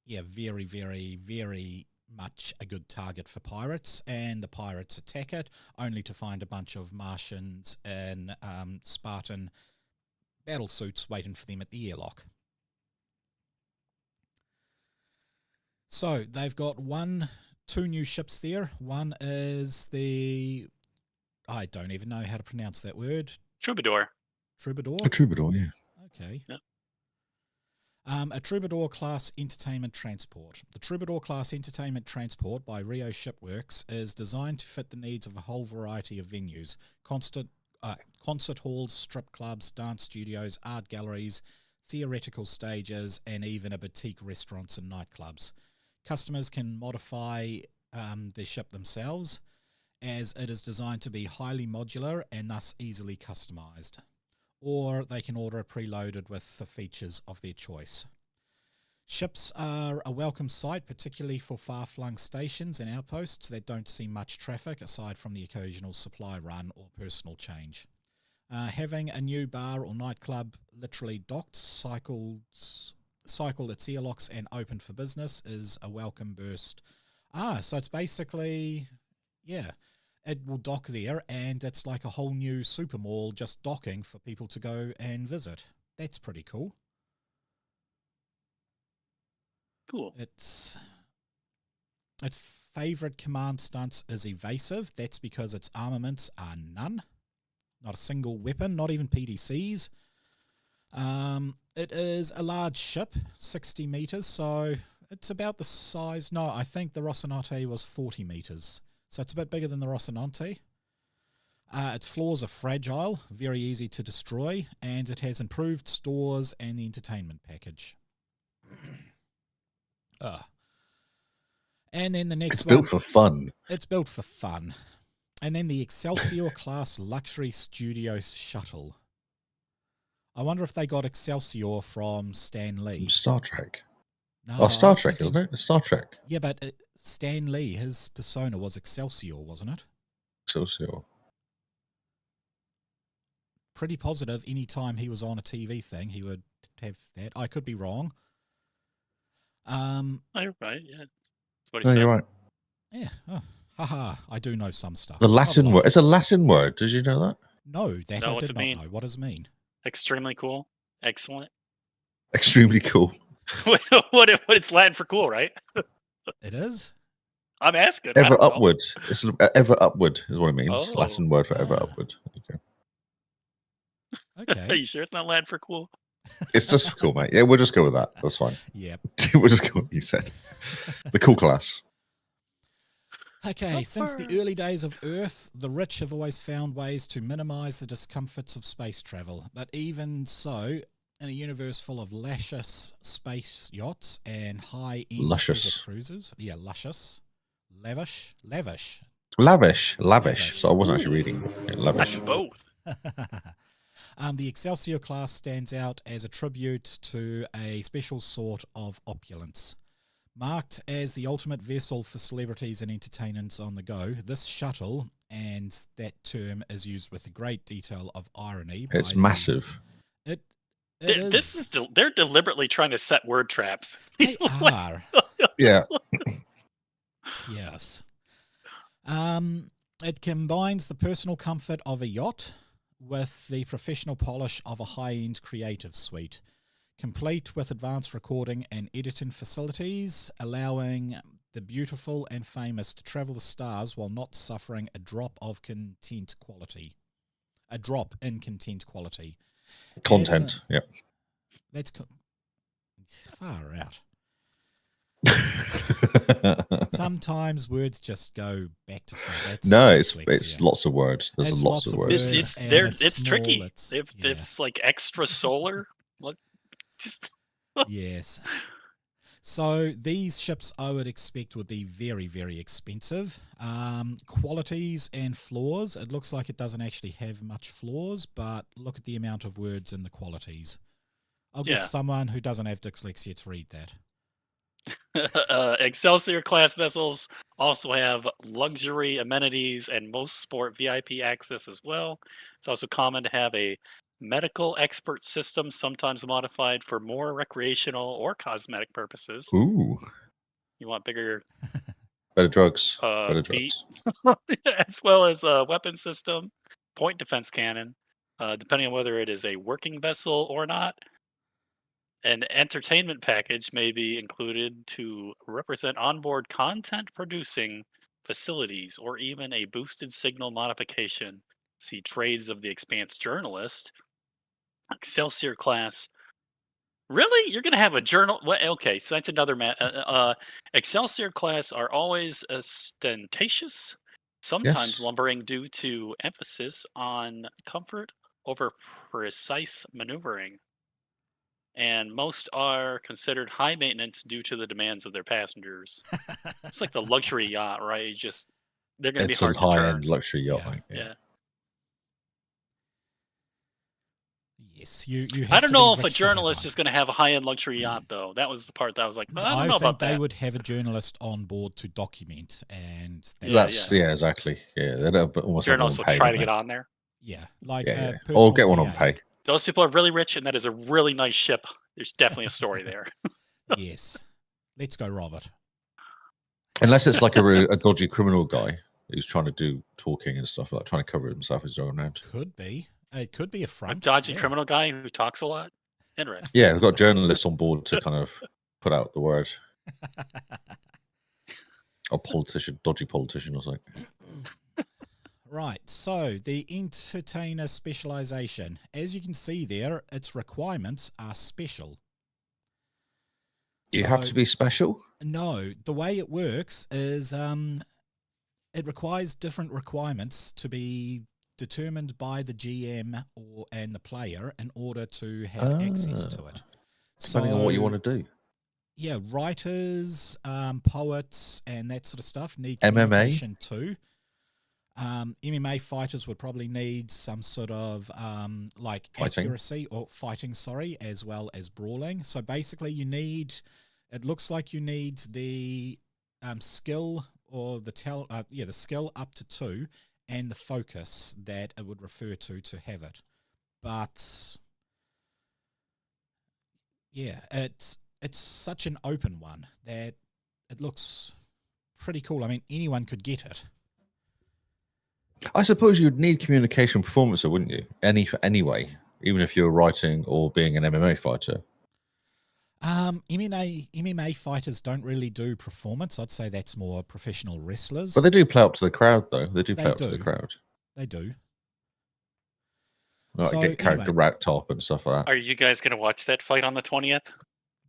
very, very, very much a good target for pirates, and the pirates attack it, only to find a bunch of Martians in Spartan battle suits waiting for them at the airlock. So they've got two new ships there. One is I don't even know how to pronounce that word. Troubadour. Troubadour? A troubadour, yeah. Okay. Yep. A Troubadour class entertainment transport. The Troubadour class entertainment transport by Rio Shipworks is designed to fit the needs of a whole variety of venues: concert halls, strip clubs, dance studios, art galleries, theoretical stages, and even a boutique restaurants and nightclubs. Customers can modify the ship themselves, as it is designed to be highly modular and thus easily customized. Or they can order it preloaded with the features of their choice. Ships are a welcome sight, particularly for far-flung stations and outposts that don't see much traffic aside from the occasional supply run or personal change. Having a new bar or nightclub literally docked, cycled its airlocks and open for business is a welcome burst. So it's basically, it will dock there, and it's like a whole new super mall just docking for people to go and visit. That's pretty cool. Cool. Its favourite command stunts is evasive. That's because its armaments are none. Not a single weapon, not even PDCs. It is a large ship, 60 metres, so it's about the size... No, I think the Rocinante was 40 metres. So it's a bit bigger than the Rocinante. Its floors are fragile, very easy to destroy, and it has improved stores and the entertainment package. And then the next one... It's built for fun. It's built for fun. And then the Excelsior class luxury studio shuttle. I wonder if they got Excelsior from Stan Lee. From Star Trek. No, Star Trek, isn't it? It's Star Trek. Yeah, but Stan Lee, his persona was Excelsior, wasn't it? Excelsior. Pretty positive any time he was on a TV thing, he would have that. I could be wrong. You're right, yeah. That's what he No, said. you're right. Yeah. Oh, haha, I do know some stuff. The Latin word. It's a Latin word. Did you know that? No, that No, I what's did it not mean? know. What does it mean? Extremely cool. Excellent. Extremely cool. what it's Latin for cool, right? It is? I'm asking. Ever upward. It's ever upward is what it means. Oh. Latin word for ever upward. Okay. Are you sure it's not Latin for cool? It's just for cool, mate. Yeah, we'll just go with that. That's fine. Yep. We'll just go with what you said. The cool class. Okay, since the early days of Earth, the rich have always found ways to minimize the discomforts of space travel. But even so, in a universe full of luscious space yachts and high-end pleasure cruises. Yeah, luscious. Lavish. So I wasn't actually reading. Yeah, lavish. That's both. The Excelsior class stands out as a tribute to a special sort of opulence. Marked as the ultimate vessel for celebrities and entertainers on the go, this shuttle, and that term is used with a great detail of irony. It's massive. They're deliberately trying to set word traps. They are. Yeah. Yes. It combines the personal comfort of a yacht with the professional polish of a high-end creative suite, complete with advanced recording and editing facilities, allowing the beautiful and famous to travel the stars while not suffering a drop in content quality. Content, yep. That's far out. Sometimes words just go back to front. No, it's lots of words. There's It's lots of words. It's small, tricky. It's like extra solar. What? Just yes. So these ships I would expect would be very, very expensive. Qualities and flaws. It looks like it doesn't actually have much flaws, but look at the amount of words in the qualities. I'll get someone who doesn't have dyslexia to read that. Excelsior class vessels also have luxury amenities and most sport VIP access as well. It's also common to have a medical expert system, sometimes modified for more recreational or cosmetic purposes. Ooh. You want better drugs. Feet, as well as a weapon system, point defense cannon, depending on whether it is a working vessel or not. An entertainment package may be included to represent onboard content producing facilities or even a boosted signal modification. See Trades of the Expanse journalist. Excelsior class. Really? You're going to have a journal? Well, okay, so that's another. Excelsior class are always ostentatious, sometimes lumbering due to emphasis on comfort over precise maneuvering. And most are considered high maintenance due to the demands of their passengers. It's like the luxury yacht, right? They're going to be hard to turn. It's a high-end luxury yacht. Yeah. Yes, you I don't know if a journalist is going to have a high-end luxury yacht, though. That was the part that I was like, I don't know about that. They would have a journalist on board to document, and exactly. Yeah, they'd have almost journalists will try to get on there. Yeah, like or get one on pay. Those people are really rich, and that is a really nice ship. There's definitely a story there. Yes, let's go, Robert. Unless it's like a dodgy criminal guy who's trying to do talking and stuff, like trying to cover himself his own around. Could be. It could be a front. A dodgy criminal guy who talks a lot? Interesting. Yeah, we've got journalists on board to kind of put out the word. A politician, dodgy politician or something. Right, so the entertainer specialization. As you can see there, its requirements are special. You have to be special? No, the way it works is it requires different requirements to be determined by the GM and the player in order to have access to it. Depending on what you want to do. Yeah, writers, poets, and that sort of stuff need communication too. MMA fighters would probably need some sort of accuracy or fighting, as well as brawling. So basically it looks like you need the skill or the skill up to 2 and the focus that it would refer to have it. But yeah, it's such an open one that it looks pretty cool. I mean, anyone could get it. I suppose you'd need communication performance, wouldn't you? Anyway, even if you're writing or being an MMA fighter. MMA fighters don't really do performance. I'd say that's more professional wrestlers. But they do play up to the crowd, though. They do play up to the crowd. They do. Like get character rack top and stuff like that. Are you guys going to watch that fight on the 20th?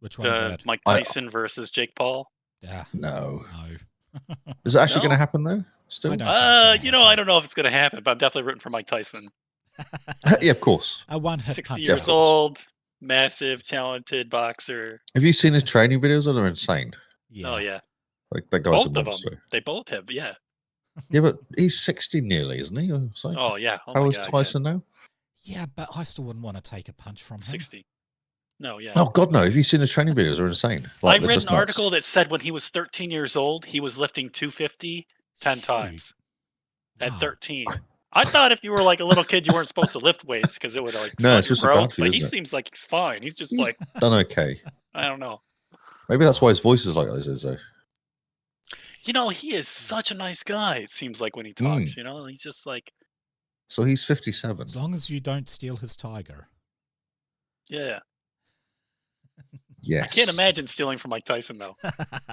Which one is that? Mike Tyson versus Jake Paul? Yeah. No. Is it actually going to happen, though? Still? I don't know if it's going to happen, but I'm definitely rooting for Mike Tyson. Yeah, of course. 60 years old, massive, talented boxer. Have you seen his training videos? They're insane. Yeah. Oh, yeah. Like that guy's both a of monster. them. They both have, yeah. Yeah, but he's 60 nearly, isn't he? Oh, yeah. How is Tyson now? Yeah, but I still wouldn't want to take a punch from him. 60. No, yeah. Oh, God, no. Have you seen his training videos? They're insane. I read an article that said when he was 13 years old, he was lifting 250 10 times at 13. I thought if you were like a little kid, you weren't supposed to lift weights because it would slow your growth. But he seems like he's fine. He's just done okay. I don't know. Maybe that's why his voice is like this, though. He is such a nice guy. It seems like when he talks, he's just like. So he's 57. As long as you don't steal his tiger. Yeah. Yes. I can't imagine stealing from Mike Tyson, though.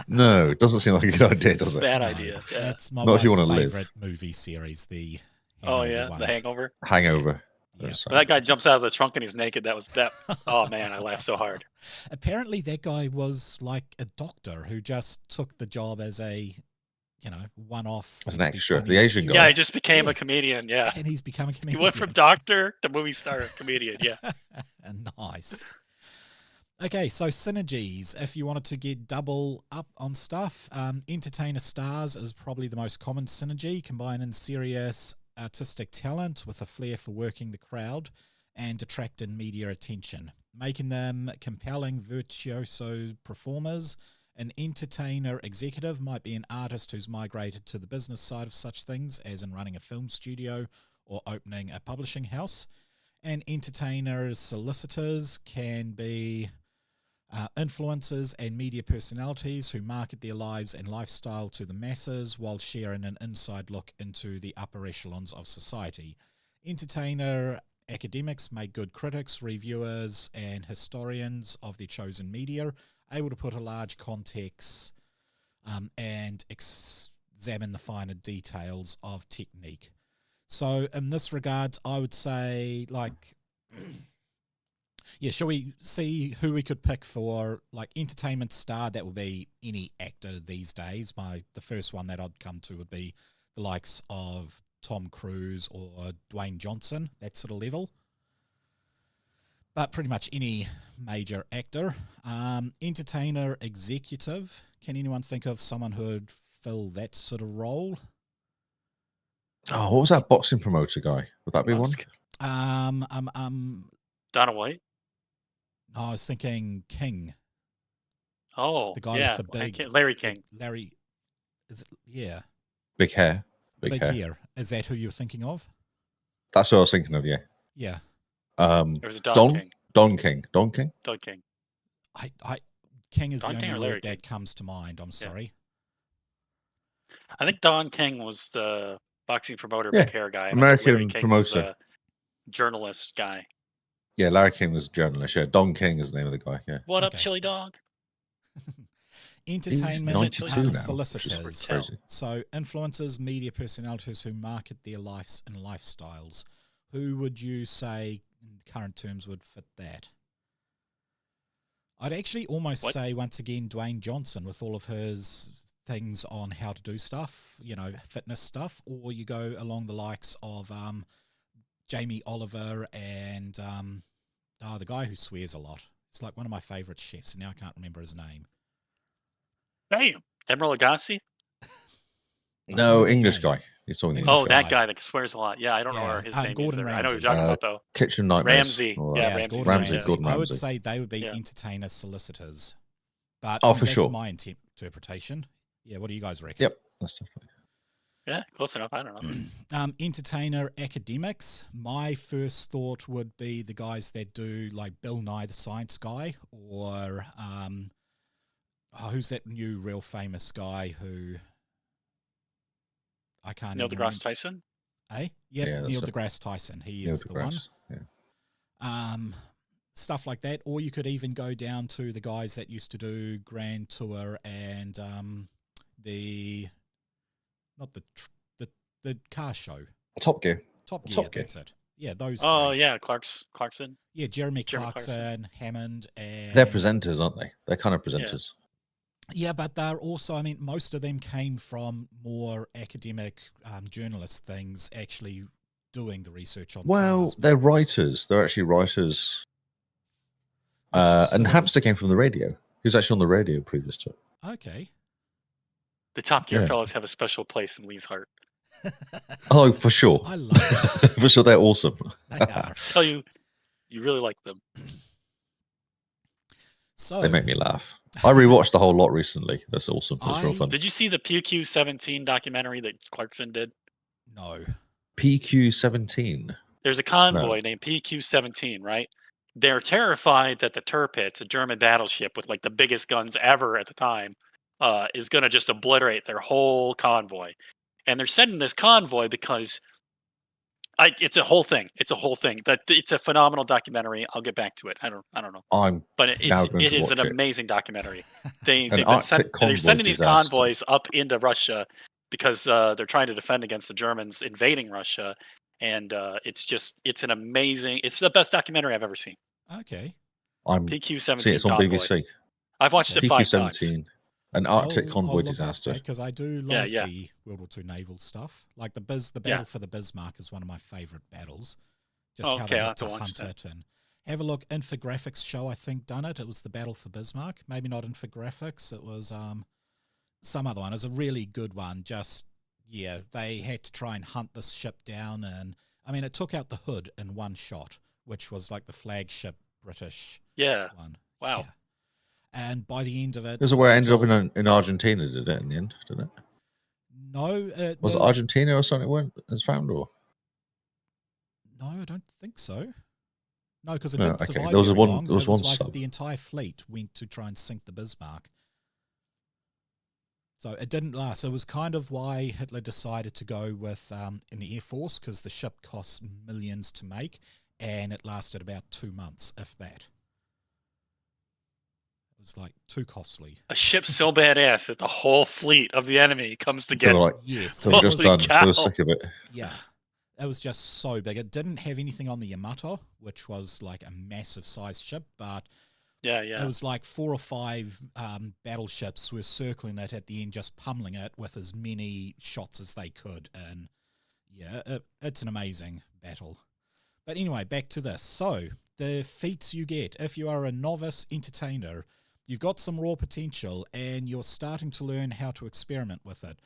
No, it doesn't seem like a good idea, does it? Bad idea. Yeah. That's my favorite movie series, The Hangover. Hangover. Yeah. But that guy jumps out of the trunk and he's naked. That was that. Oh man, I laughed so hard. Apparently, that guy was like a doctor who just took the job as a, one-off. As an let's be extra. funny The Asian guy. Yeah, he just became Yeah. a comedian. Yeah, And he's become a he comedian. went from doctor to movie star comedian. Yeah. Nice. Okay, so synergies. If you wanted to get double up on stuff, entertainer stars is probably the most common synergy, combining serious artistic talent with a flair for working the crowd and attracting media attention, making them compelling virtuoso performers. An entertainer executive might be an artist who's migrated to the business side of such things, as in running a film studio or opening a publishing house. And entertainer solicitors can be influencers and media personalities who market their lives and lifestyle to the masses while sharing an inside look into the upper echelons of society. Entertainer academics make good critics, reviewers, and historians of their chosen media, able to put a large context and examine the finer details of technique. So in this regard, I would say, like, yeah, shall we see who we could pick for, like, entertainment star? That would be any actor these days. The first one that I'd come to would be the likes of Tom Cruise or Dwayne Johnson, that sort of level. But pretty much any major actor. Entertainer executive. Can anyone think of someone who would fill that sort of role? Oh, what was that boxing promoter guy? Would that be one? Donna White. No, I was thinking King. Oh, the guy yeah, with the big Larry King. Larry, yeah, Big hair. big hair. Is that who you're thinking of? That's what I was thinking of. Yeah. Yeah. There was a Don King. Don King. Don King. Don King. King is Don the King only or Larry word that King? comes to mind. I'm sorry. I think Don King was the boxing promoter, Yeah, big hair guy. And I think Larry American King was promoter. a journalist guy. Yeah, Larry King was a journalist. Yeah, Don King is the name of the guy. Yeah. What up, Okay. chili dog? Entertainment 92 now, solicitors. Crazy. So influencers, media personalities who market their lives and lifestyles. Who would you say in current terms would fit that? I'd actually almost say, once again, Dwayne Johnson with all of his things on how to do stuff, fitness stuff, or you go along the likes of Jamie Oliver and the guy who swears a lot. It's like one of my favourite chefs, and now I can't remember his name. Damn. Emeril Lagasse? No, English guy. He's talking English. Oh, that guy that swears a lot. Yeah, I don't know where his name Gordon is. Ramsay. I know what you're talking about, though. Kitchen Nightmares. Ramsay. Ramsay. Gordon I would Ramsay. say they would be entertainer solicitors. But for that's sure. my interpretation. Yeah, what do you guys reckon? Yep, that's definitely. Yeah, close enough. I don't know. Entertainer academics. My first thought would be the guys that do like Bill Nye the Science Guy, or who's that new real famous guy who I can't. Neil deGrasse Tyson. Yep, Neil deGrasse Tyson. He is the one. Yeah. Stuff like that, or you could even go down to the guys that used to do Grand Tour and the car show. Top Gear. Top Gear. That's it. Yeah, those. Oh three. Yeah, Clarkson. Yeah, Jeremy Clarkson, Hammond, and they're presenters, aren't they? They're kind of presenters. Yeah, but they're also. I mean, most of them came from more academic journalist things, actually doing the research on. Cars. They're writers. They're actually writers. And Hamster came from the radio. He was actually on the radio previous to it. Okay. The Top Gear fellas have a special place in Lee's heart. Oh, for sure. I love them. For sure, they're awesome. They are. I tell you, you really like them. So they make me laugh. I rewatched the whole lot recently. That's awesome. That's real fun. Did you see the PQ-17 documentary that Clarkson did? No. PQ-17. There's a convoy named PQ-17, right? They're terrified that the Tirpitz, a German battleship with like the biggest guns ever at the time, is going to just obliterate their whole convoy. And they're sending this convoy because it's a whole thing. It's a whole thing. It's a phenomenal documentary. I'll get back to it. I don't know. But it is an amazing documentary. They're sending these convoys up into Russia because they're trying to defend against the Germans invading Russia. and it's an amazing. It's the best documentary I've ever seen. Okay. I'm PQ-17. see it's on Dog Boy. BBC. I've watched it 5 times. PQ-17, an Arctic I'll convoy look up disaster. that because I do like Yeah. the World War II naval stuff. Like the battle for the Bismarck is one of my favorite battles. Just how Okay, they I'll had have to to watch hunt that. it and have a look. Infographics show, I think, done it. It was the battle for Bismarck. Maybe not Infographics. It was some other one. It was a really good one. Just, yeah, they had to try and hunt this ship down. And, I mean, it took out the hood in one shot, which was like the flagship British one. Wow. Yeah. And by the end of it... There's a way it ended up in Argentina, did it, in the end, didn't it? No, it was it Argentina or something it was found, or? No, I don't think so. No, because it No, didn't okay. survive There was very one. long. There was It was one like sub. the entire fleet went to try and sink the Bismarck. So it didn't last. It was kind of why Hitler decided to go with an Air Force, because the ship cost millions to make, and it lasted about 2 months, if that. It was like too costly. A ship so badass that the whole fleet of the enemy comes to They get were like, yes, they were just Holy done. cow. They were sick of it. Yeah. It was just so big. It didn't have anything on the Yamato, which was like a massive size ship, but it was like 4 or 5 battleships were circling it at the end, just pummeling it with as many shots as they could. And yeah, it's an amazing battle. But anyway, back to this. So the feats you get if you are a novice entertainer, you've got some raw potential and you're starting to learn how to experiment with it.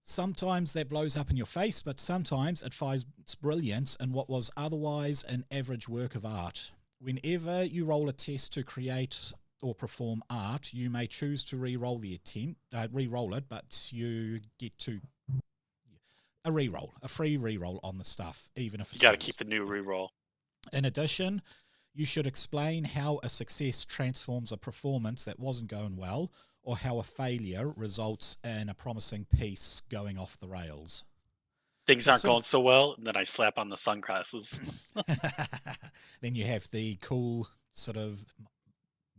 Sometimes that blows up in your face, but sometimes it finds brilliance in what was otherwise an average work of art. Whenever you roll a test to create or perform art, you may choose to re-roll the attempt, re-roll it, but you get to a free re-roll on the stuff, even if it's You got to keep the new re-roll. In addition, you should explain how a success transforms a performance that wasn't going well, or how a failure results in a promising piece going off the rails. Things aren't going so well, and then I slap on the sunglasses. Then you have the cool sort of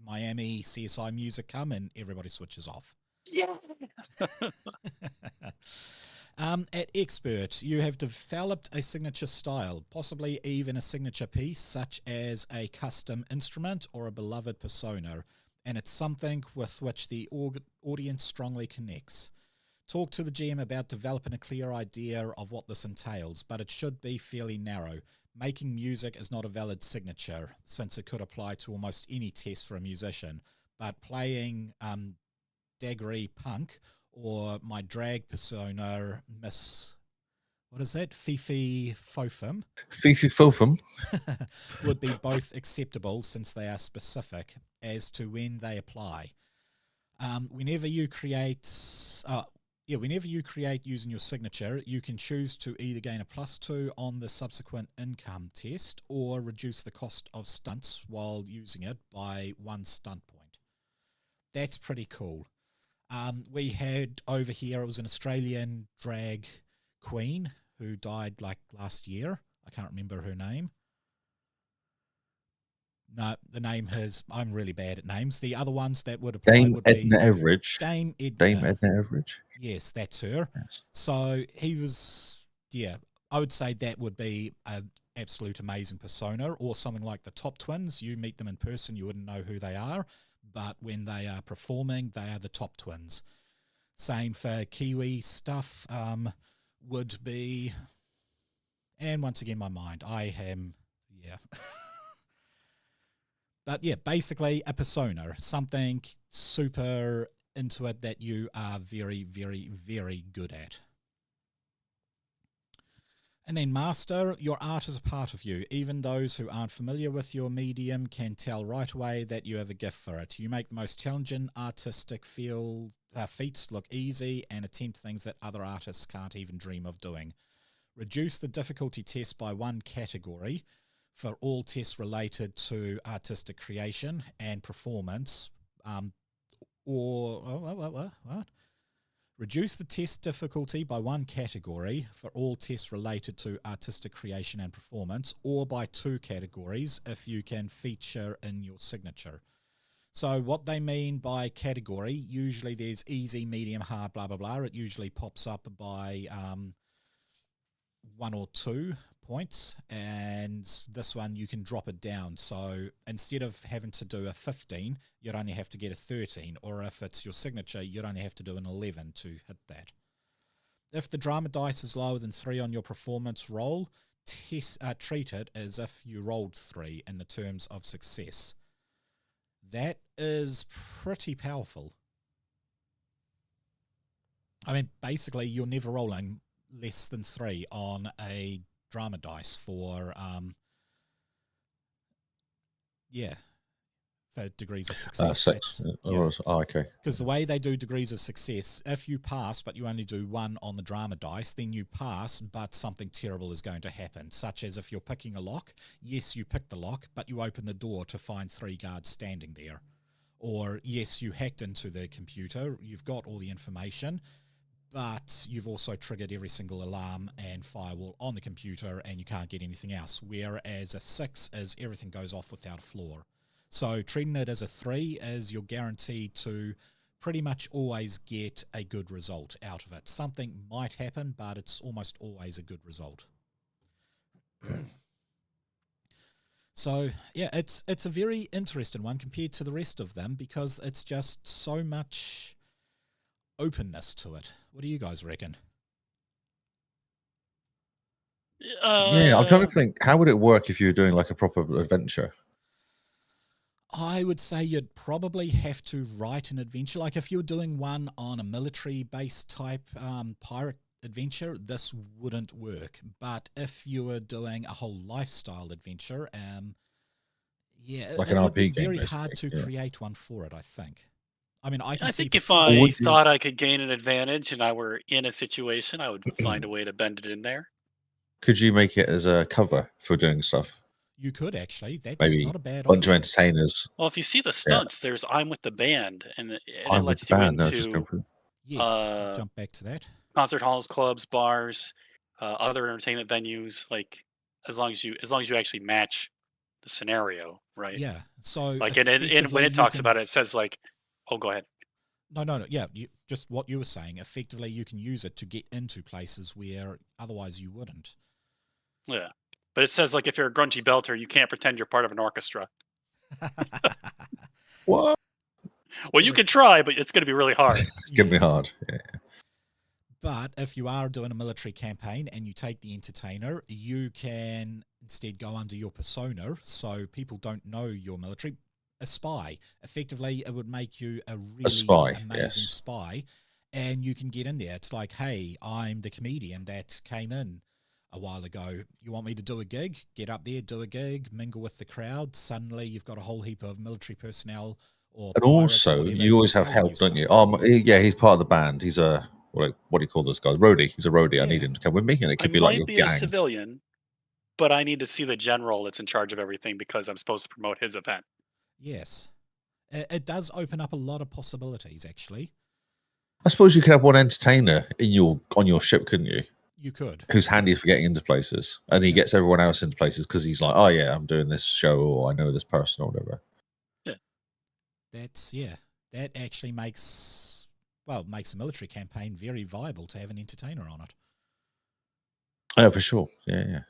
Miami CSI music come and everybody switches off. Yeah. At Expert, you have developed a signature style, possibly even a signature piece, such as a custom instrument or a beloved persona, and it's something with which the audience strongly connects. Talk to the GM about developing a clear idea of what this entails, but it should be fairly narrow. Making music is not a valid signature, since it could apply to almost any test for a musician, but playing daggery punk or my drag persona, Miss... what is that? Fifi Fofum. Fifi Fofum. Would be both acceptable since they are specific as to when they apply. Whenever you create using your signature, you can choose to either gain a +2 on the subsequent income test or reduce the cost of stunts while using it by 1 stunt point. That's pretty cool. We had over here, it was an Australian drag queen who died like last year. I can't remember her name. No, the name has... I'm really bad at names. The other ones that would apply would be... Edna Everage. Dame Edna Everage. Yes, that's her. Yes. So he was... Yeah, I would say that would be an absolute amazing persona, or something like the Top Twins. You meet them in person, you wouldn't know who they are, but when they are performing, they are the Top Twins. Same for Kiwi stuff would be... And once again, my mind. I am... Yeah... But yeah, basically a persona, something super into it that you are very, very, very good at. And then master, your art is a part of you. Even those who aren't familiar with your medium can tell right away that you have a gift for it. You make the most challenging artistic feats look easy and attempt things that other artists can't even dream of doing. Reduce the difficulty test by 1 category for all tests related to artistic creation and performance, Reduce the test difficulty by 1 category for all tests related to artistic creation and performance, or by 2 categories if you can feature in your signature. So what they mean by category, usually there's easy, medium, hard, blah, blah, blah. It usually pops up by 1 or 2 points, and this one you can drop it down. So instead of having to do a 15, you'd only have to get a 13, or if it's your signature, you'd only have to do an 11 to hit that. If the drama dice is lower than 3 on your performance roll, treat it as if you rolled 3 in the terms of success. That is pretty powerful. I mean, basically, you're never rolling less than 3 on a drama dice for degrees of success. 6. Okay. Because the way they do degrees of success, if you pass but you only do 1 on the drama dice, then you pass but something terrible is going to happen, such as if you're picking a lock. Yes, you pick the lock, but you open the door to find 3 guards standing there. Or yes, you hacked into the computer, you've got all the information, but you've also triggered every single alarm and firewall on the computer and you can't get anything else. Whereas a 6 is everything goes off without a flaw. So treating it as a 3 is you're guaranteed to pretty much always get a good result out of it. Something might happen, but it's almost always a good result. So, yeah, it's a very interesting one compared to the rest of them because it's just so much openness to it. What do you guys reckon? Yeah, I'm trying to think, how would it work if you were doing like a proper adventure? I would say you'd probably have to write an adventure. Like if you're doing one on a military-based type pirate adventure, this wouldn't work. But if you were doing a whole lifestyle adventure, like it an would be RP game, very hard to create one for it, I think. I mean, I think if I thought I could gain an advantage and I were in a situation, I would find a way to bend it in there. Could you make it as a cover for doing stuff? You could actually. That's maybe not a bad bunch option. of entertainers. Well, if you see the stunts, there's I'm with the band, and it I'm lets with the you band. into yes, jump back to that. Concert halls, clubs, bars, other entertainment venues. Like as long as you actually match the scenario, right? Yeah. So like and when it talks about it, it says like, oh, go ahead. No. Yeah, just what you were saying. Effectively, you can use it to get into places where otherwise you wouldn't. Yeah. But it says, like, if you're a grungy belter, you can't pretend you're part of an orchestra. What? Well, you can try, but it's going to be really hard. It's going to be hard. Yeah. But if you are doing a military campaign and you take the entertainer, you can instead go under your persona so people don't know you're military. A spy. Effectively, it would make you a really amazing spy, and you can get in there. It's like, hey, I'm the comedian that came in a while ago. You want me to do a gig? Get up there, do a gig, mingle with the crowd. Suddenly, you've got a whole heap of military personnel. And also, you always have help, don't you? Yeah, he's part of the band. He's a what do you call those guys? Roadie. He's a roadie. Yeah. I need him to come with me, and it could be like your gang. I might be a civilian, but I need to see the general that's in charge of everything because I'm supposed to promote his event. Yes, it does open up a lot of possibilities. Actually, I suppose you could have one entertainer on your ship, couldn't you? You could. Who's handy for getting into places, and he gets everyone else into places because he's like, oh yeah, I'm doing this show, or I know this person, or whatever. Yeah. That actually makes a military campaign very viable to have an entertainer on it. Oh, for sure. Yeah.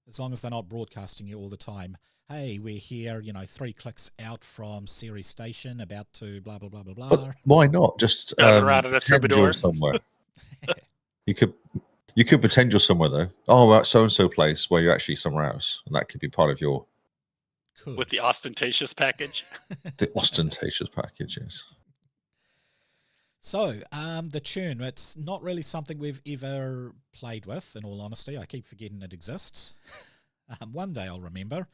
As long as they're not broadcasting you all the time. Hey, we're here, 3 clicks out from Ceres station, about to blah blah blah blah blah. But why not just pretend you're somewhere? You could pretend you're somewhere though. Oh, at so and so place where you're actually somewhere else, and that could be part of your. With the ostentatious package. The ostentatious package, yes. So, the churn, it's not really something we've ever played with, in all honesty. I keep forgetting it exists. One day I'll remember.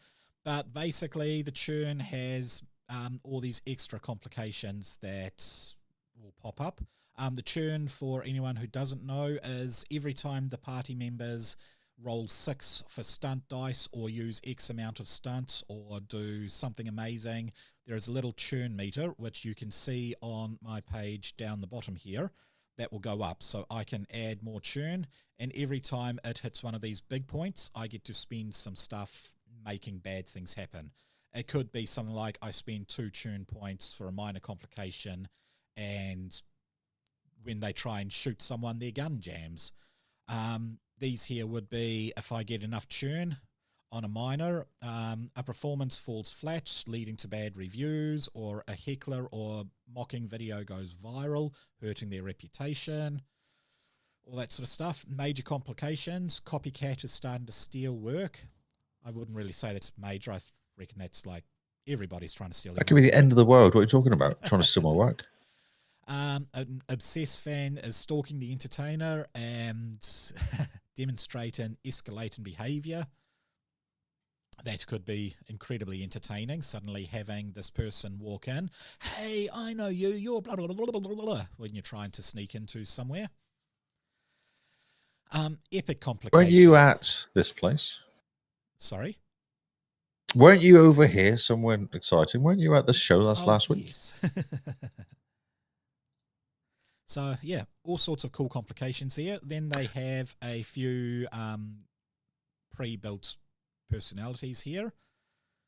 But basically, the churn has all these extra complications that will pop up. The churn, for anyone who doesn't know, is every time the party members roll 6 for stunt dice or use X amount of stunts or do something amazing, there is a little churn meter, which you can see on my page down the bottom here, that will go up. So I can add more churn, and every time it hits one of these big points, I get to spend some stuff making bad things happen. It could be something like I spend 2 churn points for a minor complication, and when they try and shoot someone, their gun jams. these here would be if I get enough churn on a minor, a performance falls flat, leading to bad reviews, or a heckler or mocking video goes viral, hurting their reputation, all that sort of stuff. Major complications, copycat is starting to steal work. I wouldn't really say that's major. I reckon that's like everybody's trying to steal. That could be the end of the world. What are you talking about? Trying to steal my work? An obsessed fan is stalking the entertainer and demonstrating escalating behavior. That could be incredibly entertaining, suddenly having this person walk in, hey, I know you, you're blah, blah, blah, blah, blah, blah, when you're trying to sneak into somewhere. Epic complications. Weren't you at this place? Sorry? Weren't you over here somewhere exciting? Weren't you at the show last week? Yes. So, yeah, all sorts of cool complications there. Then they have a few pre-built personalities here.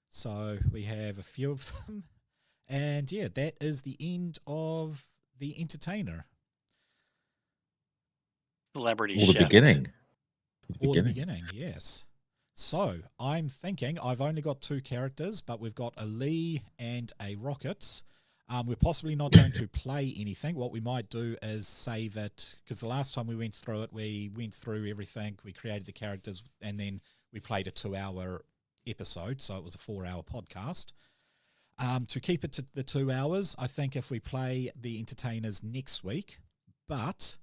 So we have a few of them. And, yeah, that is the end of the entertainer. Celebrity Or the chef. beginning. Or the beginning, yes. So I'm thinking I've only got 2 characters, but we've got a Lee and a Rockets. We're possibly not going to play anything. What we might do is save it, because the last time we went through it, we went through everything, we created the characters, and then we played a 2-hour episode, so it was a 4-hour podcast. To keep it to the 2 hours, I think if we play the entertainers next week, but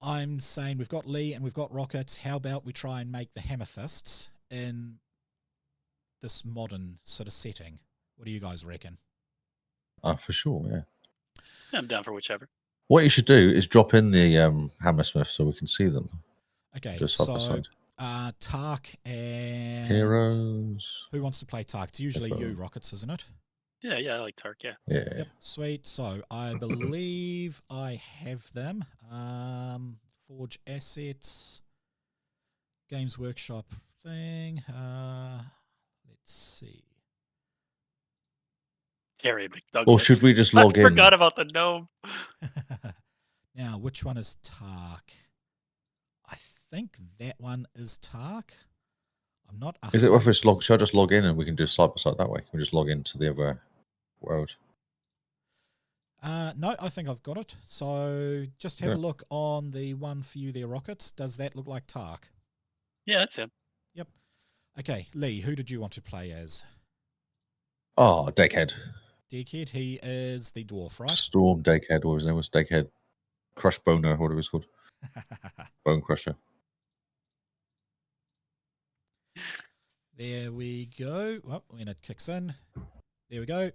I'm saying we've got Lee and we've got Rockets. How about we try and make the Hammer Fists in this modern sort of setting? What do you guys reckon? For sure, yeah. I'm down for whichever. What you should do is drop in the Hammersmith so we can see them. Okay, Just side by so side. Tark and... Heroes. Who wants to play Tark? It's usually you, Rockets, isn't it? Yeah, I like Tark, yeah. Yep, sweet. So I believe I have them. Forge assets, Games Workshop thing. Let's see. Terry McDouglas. Or should we just log in? I forgot about the gnome. Now, which one is Tark? I think that one is Tark. I'm not. Is it worth us should I just log in and we can do side by side that way? We just log into the other world. No, I think I've got it. So just have a look on the one for you there, Rockets. Does that look like Tark? Yeah, that's him. Yep. Okay, Lee, who did you want to play as? Oh, Deckhead. Deckhead, he is the dwarf, right? Storm Deckhead, what was his name? Was Deckhead Crush Boner, what it was called? Bone Crusher. There we go. Well, when it kicks in, there we go.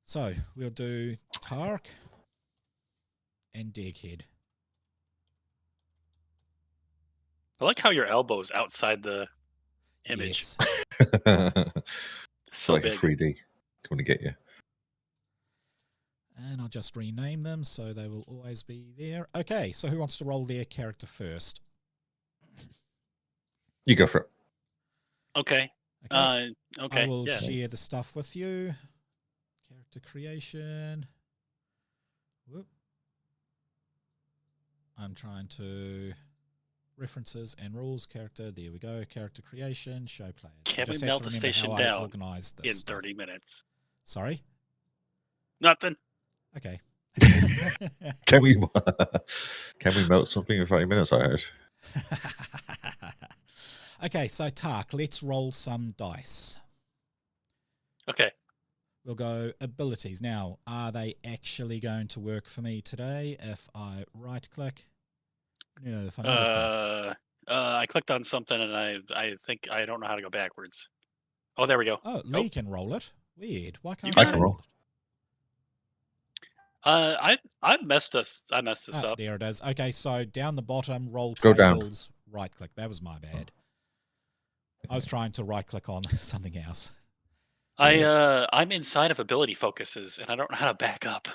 So we'll do Tark and Deckhead. I like how your elbow's outside the image. Yes. So like big. a 3D. Coming to get you. And I'll just rename them so they will always be there. Okay, so who wants to roll their character first? You go for it. Okay. Okay. I will yeah. share the stuff with you. Character creation. Whoop. I'm trying to references and rules character. There we go. Character creation. Show players. Can we melt the station down in stuff. 30 minutes? Sorry. Nothing. Okay. Can we melt something in 30 minutes? I heard. Okay, so Tark, let's roll some dice. Okay. We'll go abilities. Now, are they actually going to work for me today if I right click? No, if I I clicked on something and I think I don't know how to go backwards. Oh, there we go. Oh, Lee can roll it. Weird. Why can't I can roll? I messed this up. There it is. Okay, so down the bottom, roll Go tables, down. right click. That was my bad. I was trying to right click on something else. I'm inside of ability focuses and I don't know how to back up.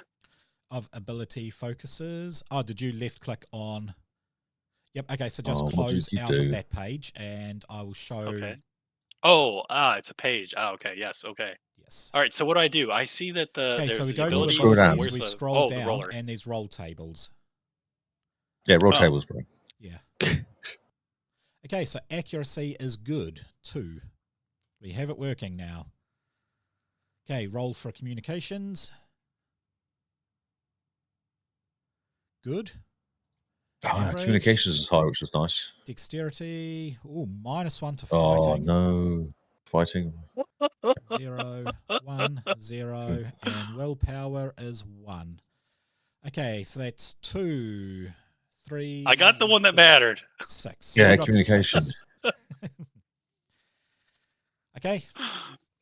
Of ability focuses. Oh, did you left click on? Yep. Okay, so just what close did you out do? of that page, and I will show. Okay. Oh, it's a page. Okay. Yes. Okay. Yes. All right. So what do? I see that there's so we the go to abilities. Scroll down. abilities, we scroll down, roller. and there's roll tables. Yeah, roll tables, bro. Yeah. Okay, so accuracy is good, 2. We have it working now. Okay, roll for communications. Good. Average. Communications is high, which is nice. Dexterity. Oh, -1 to Oh, fighting. no. Fighting. 0, 1, 0. And willpower is 1. Okay, so that's 2, 3. I got the one that mattered. 6. So Yeah, you got communication. 6. Okay.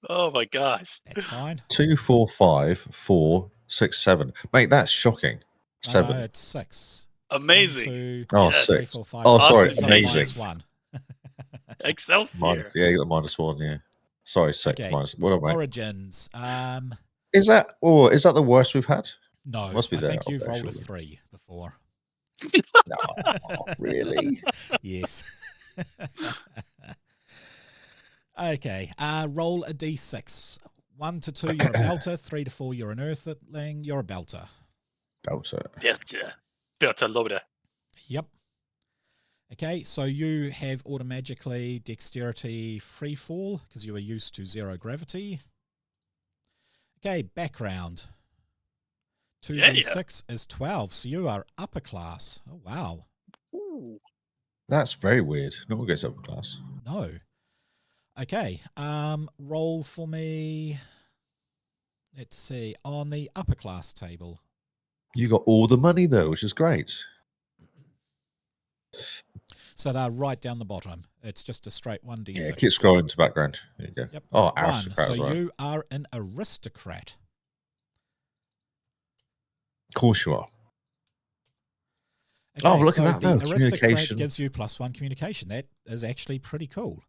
Oh my gosh. That's fine. 2, 4, 5, 4, 6, 7. Mate, that's shocking. 7. No, it's 6. Amazing. 1, 2, Oh, Yes. 3, 6. 4, 5, Oh, 6. sorry, You've got amazing. -1. Excelsior. Yeah, you got the -1, yeah. Sorry, 6 Okay. minus. What am I? Origins. Is that the worst we've had? No, Must be I there think up you've there, rolled a surely. 3 before. No, really? Yes. Okay. Roll a d6. 1 to 2, you're a belter. 3 to 4, you're an earthling. You're a belter. Belter. Belter loader. Yep. Okay, so you have automatically dexterity free fall because you are used to 0 gravity. Okay, background. 2d6 is 12, so you are upper class. Oh, wow. Ooh. That's very weird. No one gets upper class. No. Okay, roll for me. Let's see, on the upper class table. You got all the money though, which is great. So they're right down the bottom. It's just a straight 1d6. Yeah, keep scrolling to background. There you go. Yep. Oh, 1. aristocrat So as well. you are an aristocrat. Of course you are. Okay, Oh, look so at that, the though. aristocrat Communication. gives you +1 communication. That is actually pretty cool.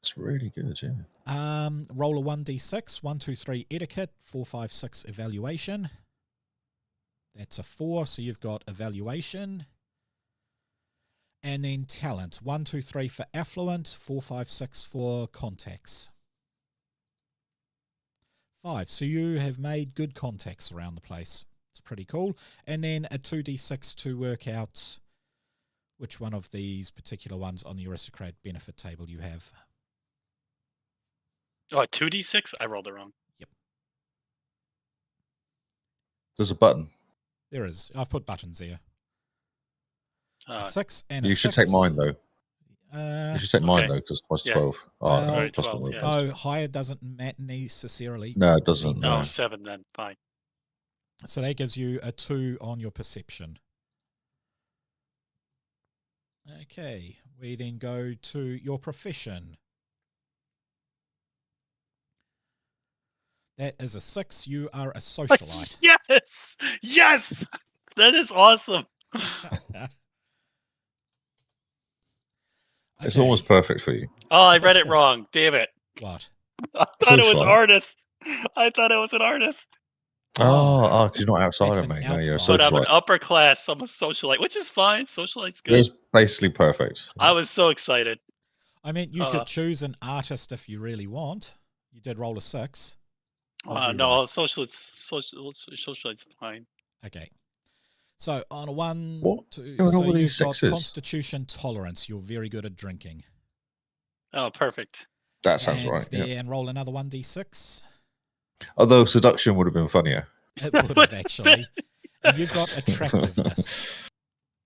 It's really good, yeah. Roll a 1d6. 1, 2, 3 etiquette. 4, 5, 6 evaluation. That's a 4, so you've got evaluation. And then talent. 1, 2, 3 for affluent. 4, 5, 6 for contacts. 5, so you have made good contacts around the place. It's pretty cool. And then a 2d6 to work out which one of these particular ones on the aristocrat benefit table you have. Oh, a 2d6? I rolled it wrong. Yep. There's a button. There is. I've put buttons there. Uh, 6 and You a should 6. take mine, though. You should take mine, okay. though, because it's plus Yeah. 12. Well, no, Right, plus 12, 1. yeah. No, higher doesn't necessarily. No, it doesn't. No, No. 7 then. Fine. So that gives you a 2 on your perception. Okay, we then go to your profession. That is a 6. You are a socialite. Yes! Yes! That is awesome. It's Okay, almost perfect for you. Oh, I read it wrong. Damn it. What? I thought it was Socialite. artist. I thought it was an artist. Oh, because you're not outside It's of an me. No, you're a outside. But I'm an socialite. upper class. I'm a socialite, which is fine. Socialite's good. It's basically perfect. I was so excited. I mean, you could choose an artist if you really want. You did roll a 6. What'd you No, roll? socialite's fine. Okay. So on a 1, What? 2, Going on so with you've these got sixes? constitution tolerance. You're very good at drinking. Oh, perfect. That sounds And right. Yeah. then roll another 1d6. Although seduction would have been funnier. It would have actually. And you've got attractiveness.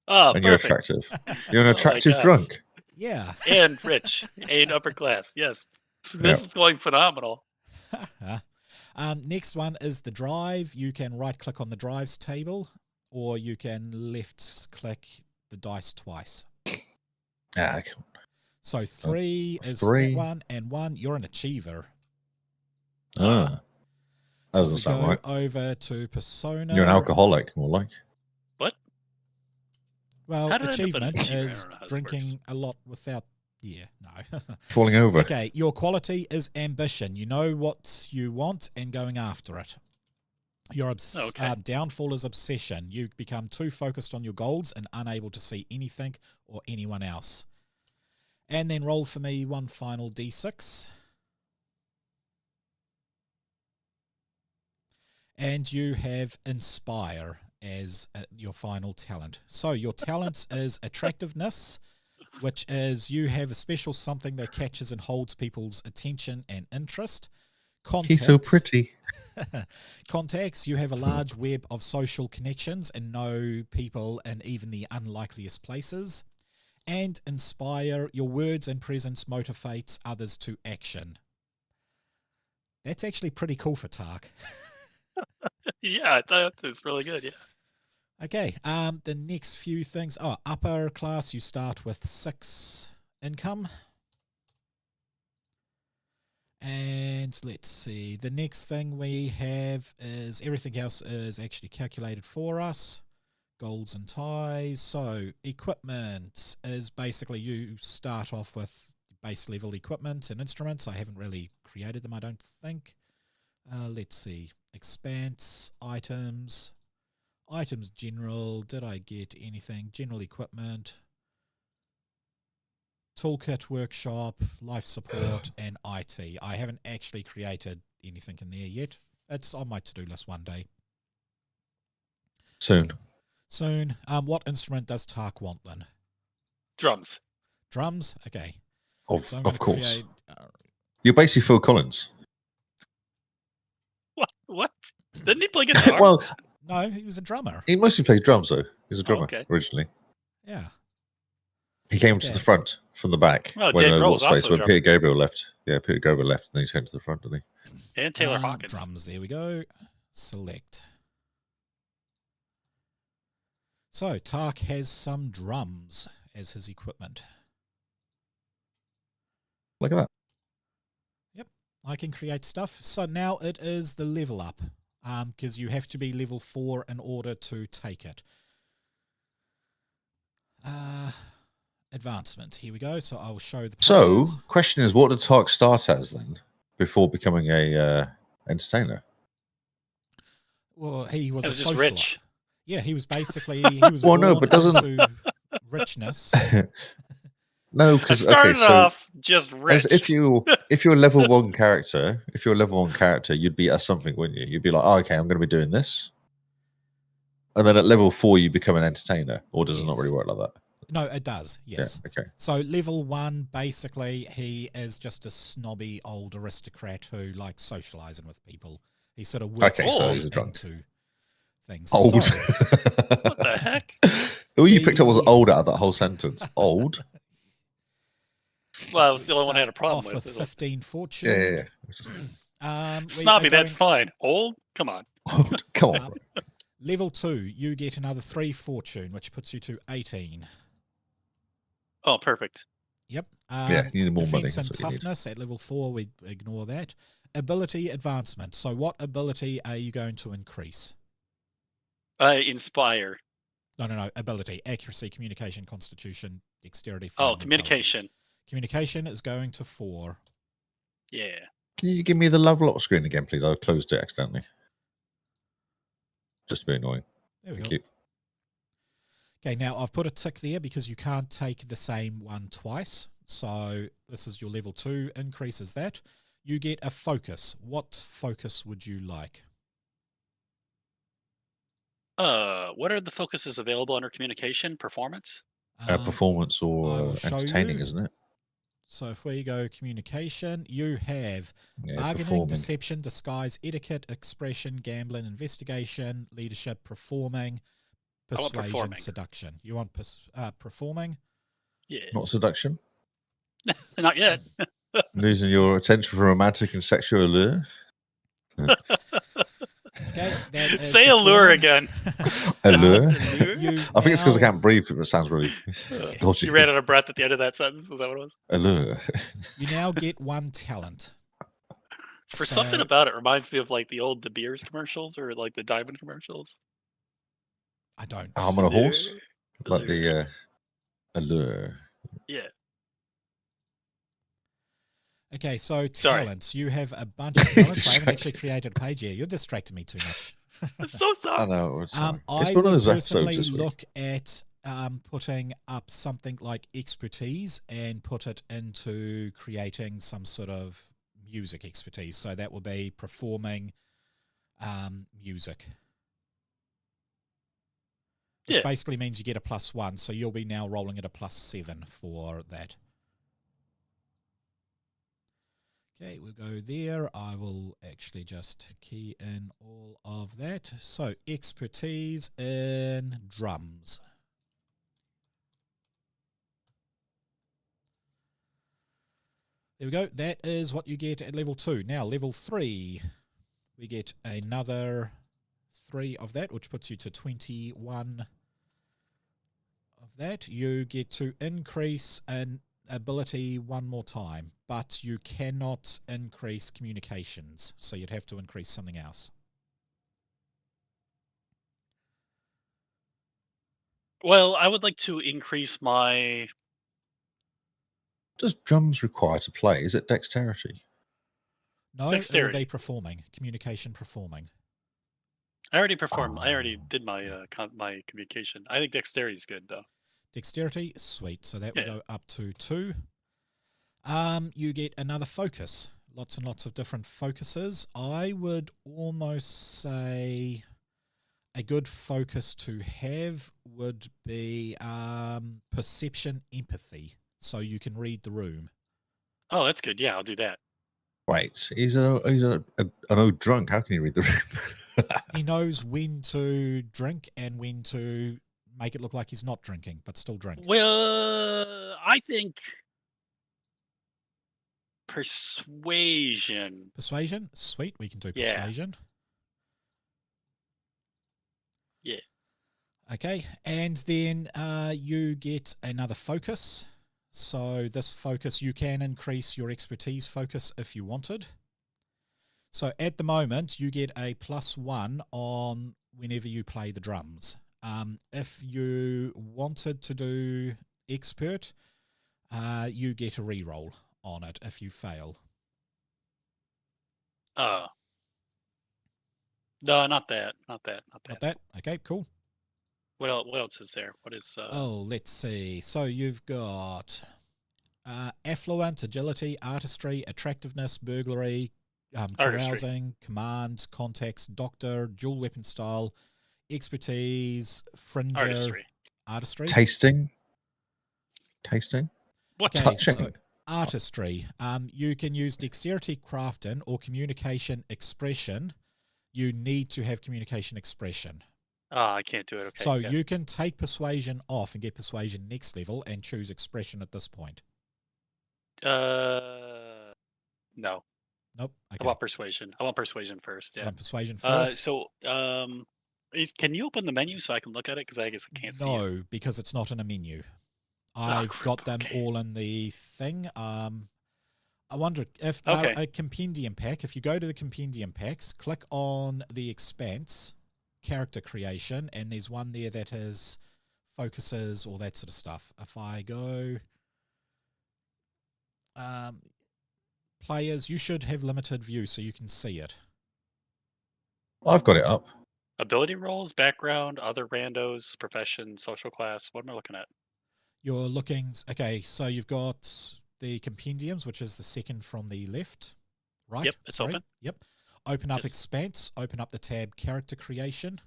Oh, And you're perfect. attractive. You're an Oh my attractive gosh. drunk. Yeah. And rich. And upper class. Yes. This is going phenomenal. Next one is the drive. You can right click on the drives table, or you can left click the dice twice. Ah, So 3 is 3. that one, and 1, you're an achiever. That doesn't So we sound go right. over to persona. You're an alcoholic, more like. What? Well, How did I end up an achievement achiever? I is don't know how this drinking works. a lot without. Yeah, no. Falling over. Okay, your quality is ambition. You know what you want and going after it. Your downfall is obsession. You become too focused on your goals and unable to see anything or anyone else. And then roll for me one final d6. And you have inspire as your final talent. So your talent is attractiveness, which is you have a special something that catches and holds people's attention and interest. Contacts, He's so pretty. Contacts, you have a large web of social connections and know people in even the unlikeliest places. And inspire, your words and presence motivates others to action. That's actually pretty cool for Tark. Yeah, I thought that's really good. Yeah. Okay, the next few things. Oh, upper class, you start with 6 income. And let's see, the next thing we have is everything else is actually calculated for us. Golds and ties. So equipment is basically you start off with base level equipment and instruments. I haven't really created them, I don't think. Let's see. Expanse, items. Items general. Did I get anything? General equipment. Toolkit, workshop, life support, and IT. I haven't actually created anything in there yet. It's on my to-do list one day. Soon. What instrument does Tark want then? Drums. Drums? Okay. Of So I'm gonna course. create, You're basically Phil Collins. What? Didn't he play guitar? Well, no, he was a drummer. he mostly played drums, though. He was a drummer okay. originally. Yeah. He came to the front from the back. Oh, Dave Grohl was also a when drummer. Peter Gabriel left. Yeah, Peter Gabriel left, and then he came to the front, didn't he? And Taylor Hawkins. Drums, there we go. Select. So, Tark has some drums as his equipment. Look at that. Yep, I can create stuff. So now it is the level up, because you have to be level 4 in order to take it. Advancement. Here we go. So I'll show the players. So, question is, what did Tark start as then, before becoming a entertainer? Well, he was It a was just socialite. rich. Yeah, he was basically he was Well, born no, but doesn't- into richness. No, I because started off just rich. as if you're a level 1 character, you'd be as something, wouldn't you? You'd be like, oh, okay, I'm going to be doing this, and then at level 4 you become an entertainer, or does it not really work like that? No, it does. Yes. Yeah, okay. So level 1, basically, he is just a snobby old aristocrat who likes socializing with people. He sort of works Okay, so his he's way a drunk. into things. Old. So, What the heck? All you picked up was old out of that whole sentence. Old. Well, it was the only one I had a problem off with. with 15 fortune. Yeah. We Snobby, are that's going- fine. Old? Come on. Old. Come on. Level 2, you get another 3 fortune, which puts you to 18. Oh, perfect. Yep. Yeah, you need more money. Defense and That's what you need. toughness at level 4, we ignore that. Ability advancement. So what ability are you going to increase? Inspire. No. Ability. Accuracy, communication, constitution, dexterity. Oh, fun, communication. Communication is going to 4. Yeah. Can you give me the level up screen again, please? I closed it accidentally. Just to be annoying. There we Thank go. you. Okay, now I've put a tick there because you can't take the same one twice. So this is your level 2, increases that. You get a focus. What focus would you like? What are the focuses available under communication? Performance? Performance I or will show entertaining, you. isn't it? So if we go communication, you have Yeah, bargaining, performing. deception, disguise, etiquette, expression, gambling, investigation, leadership, performing, I want persuasion, performing. seduction. You want performing? Yeah. Not seduction. Not yet. Losing your attention for romantic and sexual allure. Okay, that is Say allure performing. again. Allure. You I think it's because I now- can't breathe. It sounds really dodgy. You ran out of breath at the end of that sentence. Was that what it was? Allure. You now get 1 talent. For So- something about it reminds me of like the old De Beers commercials or like the Diamond commercials. I don't. I'm on a horse. Allure. Like the allure. Yeah. Okay, so Sorry. talents. You have a bunch of talents. I haven't actually created a page here. You're distracting me too much. I'm so I sorry. know. It's I one of would those personally episodes this week. look at putting up something like expertise and put it into creating some sort of music expertise. So that would be performing music. which Yeah. basically means you get a +1, so you'll be now rolling at a +7 for that. Okay, we'll go there. I will actually just key in all of that. So, expertise in drums. There we go. That is what you get at level 2. Now, level 3, we get another 3 of that, which puts you to 21 of that. You get to increase an ability one more time, but you cannot increase communications, so you'd have to increase something else. Well, I would like to increase my... Does drums require to play? Is it dexterity? No, Dexterity. it'll be performing. Communication performing. I already performed. I Oh. already did my my communication. I think dexterity is good, though. Dexterity, sweet. So that will Yeah. go up to 2. You get another focus. Lots and lots of different focuses. I would almost say a good focus to have would be perception empathy, so you can read the room. Oh, that's good. Yeah, I'll do that. Wait, he's an old drunk. How can he read the room? He knows when to drink and when to make it look like he's not drinking, but still drink. Well, I think persuasion. Persuasion, sweet. We can do Yeah. persuasion. Yeah. Okay, and then you get another focus. So this focus, you can increase your expertise focus if you wanted. So at the moment, you get a +1 on whenever you play the drums. If you wanted to do expert, you get a reroll on it if you fail. No, not that. Not that. Not that. Not that? Okay, cool. What else? What else is there? What is? Oh, let's see. So you've got affluent, agility, artistry, attractiveness, burglary, carousing, command, contacts, doctor, dual weapon style, expertise, fringer, artistry. Tasting. What? Okay, Touching. so artistry. You can use dexterity, crafting, or communication expression. You need to have communication expression. I can't do it. Okay. So yeah. you can take persuasion off and get persuasion next level and choose expression at this point. No. Nope. Okay. I want persuasion. I want persuasion first. Yeah. Persuasion first. Can you open the menu so I can look at it? Because I guess I can't see it. No, because it's not in a menu. I've crap, got them okay. all in the thing. I wonder if Okay. a compendium pack, if you go to the compendium packs, click on the Expanse character creation, and there's one there that has focuses, all that sort of stuff. If I go players, you should have limited view so you can see it. I've got it up. Ability rolls, background, other randos, profession, social class. What am I looking at? You're looking, okay, so you've got the compendiums, which is the second from the left, right? Yep, it's open. Yep. Open up Yes. Expanse, open up the tab character creation.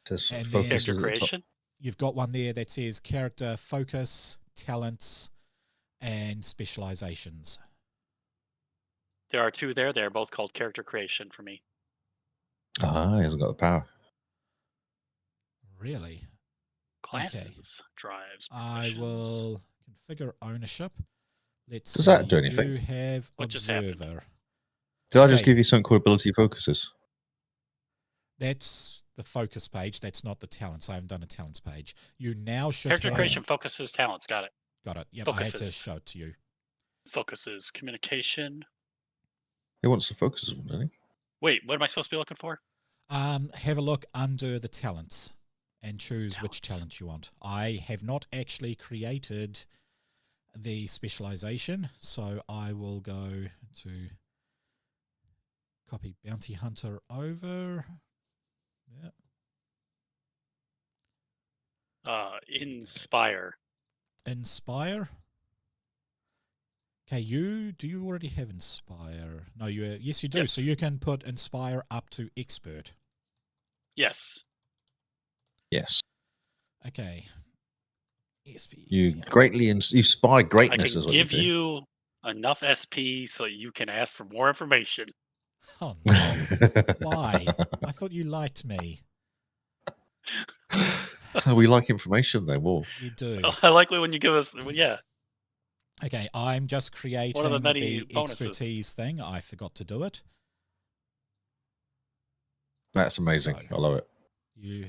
There's And focus then- Character is at the top. creation. You've got one there that says character focus, talents, and specializations. There are two there. They're both called character creation for me. Ah, he hasn't got the power. Really? Classes, drives, I professions. will configure ownership. Let's Does that see. do anything? You have What just happened? observer. Did I just Okay. give you something called ability focuses? That's the focus page. That's not the talents. I haven't done a talents page. You now should Character have... creation focuses talents. Got it. Got it. Yep, I had to Focuses. show it to you. Focuses communication. He wants the focuses one, doesn't he? Wait, what am I supposed to be looking for? Have a look under the talents and choose which Talents. talent you want. I have not actually created the specialization, so I will go to copy Bounty Hunter over. Yeah. Inspire. Inspire. Okay, do you already have Inspire? No, yes you do. So Yes. you can put Inspire up to expert. Yes. Yes. Okay. SP. You you spy I greatness can is what you give do. you enough SP so you can ask for more information. Oh no! Why? I thought you liked me. We like information though more. We do. I like it when you give us, yeah. Okay, I'm just creating One of the many the bonuses. expertise thing. I forgot to do it. That's amazing. So, I love it. You.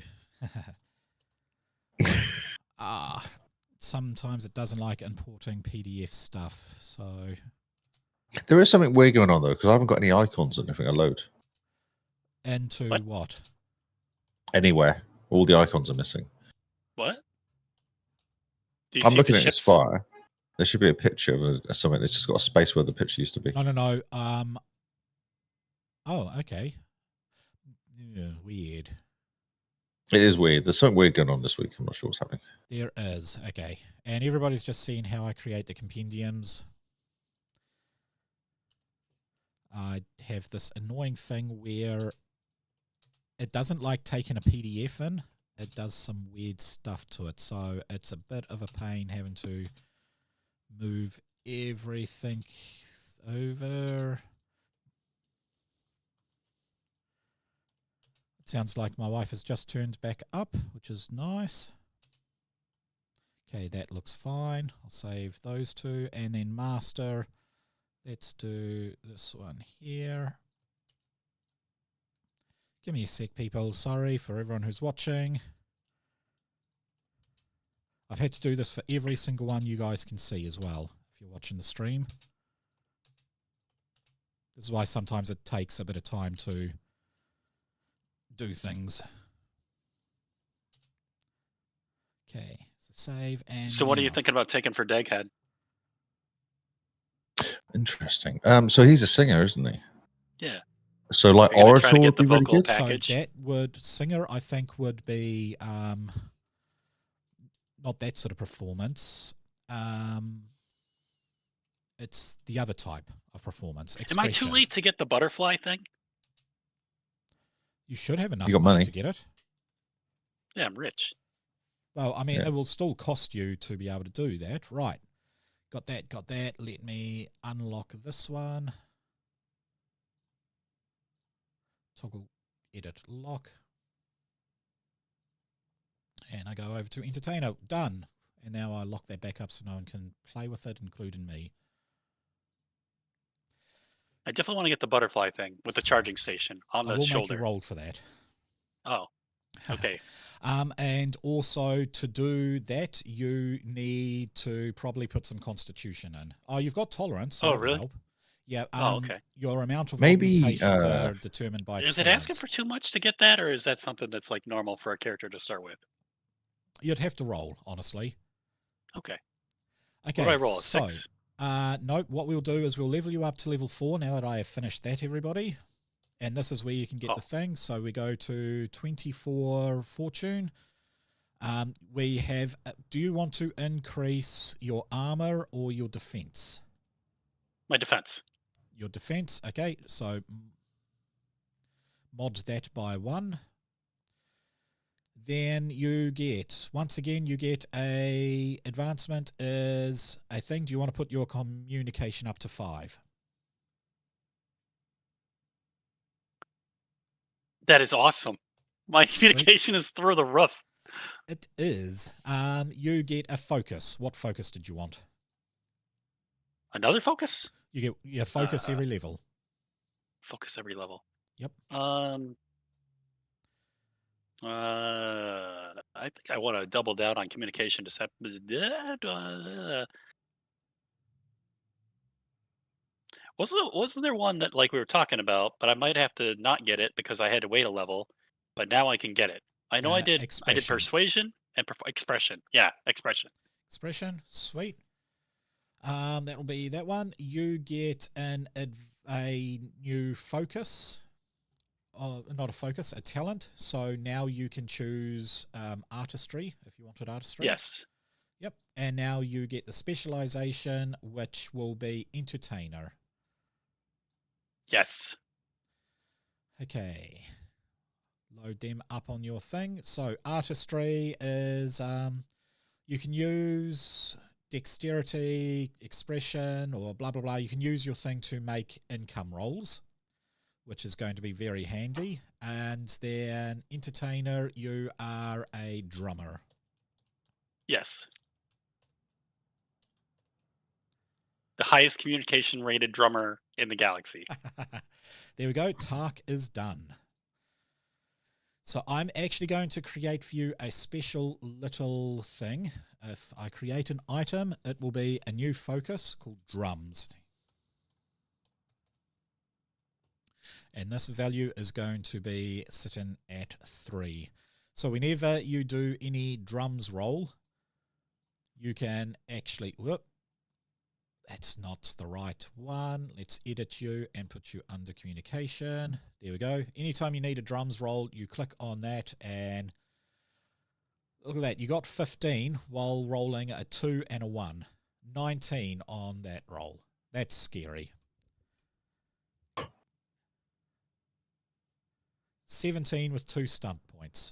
Sometimes it doesn't like importing PDF stuff. So There is something weird going on though, because I haven't got any icons or anything I load. into what? Anywhere. All the icons are missing. What? Do you I'm see looking the at ships? Aspire. There should be a picture of something. It's just got a space where the picture used to be. No. Oh, okay. Yeah, weird. It is weird. There's something weird going on this week. I'm not sure what's happening. There is. Okay. And everybody's just seen how I create the compendiums. I have this annoying thing where it doesn't like taking a PDF in. It does some weird stuff to it. So it's a bit of a pain having to move everything over. It sounds like my wife has just turned back up, which is nice. Okay, that looks fine. I'll save those two. And then master, let's do this one here. Give me a sec, people. Sorry for everyone who's watching. I've had to do this for every single one you guys can see as well, if you're watching the stream. This is why sometimes it takes a bit of time to do things. Okay, so save and So what are you now. thinking about taking for Daghead? Interesting. So he's a singer, isn't he? Yeah. So like Are you gonna try to Orator get would the be really vocal good. package? So that would, singer I think would be not that sort of performance. It's the other type of performance. Am I too late to get the butterfly thing? You should have enough You got money money. to get it. Yeah, I'm rich. Well, I mean, Yeah. it will still cost you to be able to do that. Right. Got that. Let me unlock this one. Toggle edit lock. And I go over to entertainer. Done. And now I lock that back up so no one can play with it, including me. I definitely want to get the butterfly thing with the charging station on I the will shoulder. make you roll for that. Oh, okay. And also to do that, you need to probably put some constitution in. Oh, you've got tolerance. So Oh, that will really? help. Yeah. Okay. Your amount of Maybe, augmentations are determined by Is tolerance. it asking for too much to get that, or is that something that's like normal for a character to start with? You'd have to roll, honestly. Okay. Okay. What do I roll? So, 6? no, what we'll do is we'll level you up to level 4 now that I have finished that, everybody. And this is where you can get the thing. So we go to 24 fortune. We have, do you want to increase your armor or your defense? My defense. Your defense, okay. So mod that by 1. Then you get, once again, you get a advancement is a thing. Do you want to put your communication up to 5? That is awesome. My communication is through the roof. It is. You get a focus. What focus did you want? Another focus? You get your focus every level. Focus every level. Yep. I think I want to double down on communication. Wasn't there one that like we were talking about, but I might have to not get it because I had to wait a level, but now I can get it. I know I did Expression. persuasion and expression. Yeah, expression. Expression, sweet. That'll be that one. You get a new focus. Not a focus, a talent. So now you can choose artistry if you wanted artistry. Yes. Yep. And now you get the specialization, which will be entertainer. Yes. Okay. load them up on your thing. So artistry is you can use dexterity, expression, or blah, blah, blah. You can use your thing to make income rolls, which is going to be very handy. And then entertainer, you are a drummer. Yes. The highest communication rated drummer in the galaxy. There we go. Tark is done. So I'm actually going to create for you a special little thing. If I create an item, it will be a new focus called drums. And this value is going to be sitting at 3. So whenever you do any drums roll, you can actually... Whoop, that's not the right one. Let's edit you and put you under communication. There we go. Anytime you need a drums roll, you click on that and look at that. You got 15 while rolling a 2 and a 1. 19 on that roll. That's scary. 17 with 2 stunt points.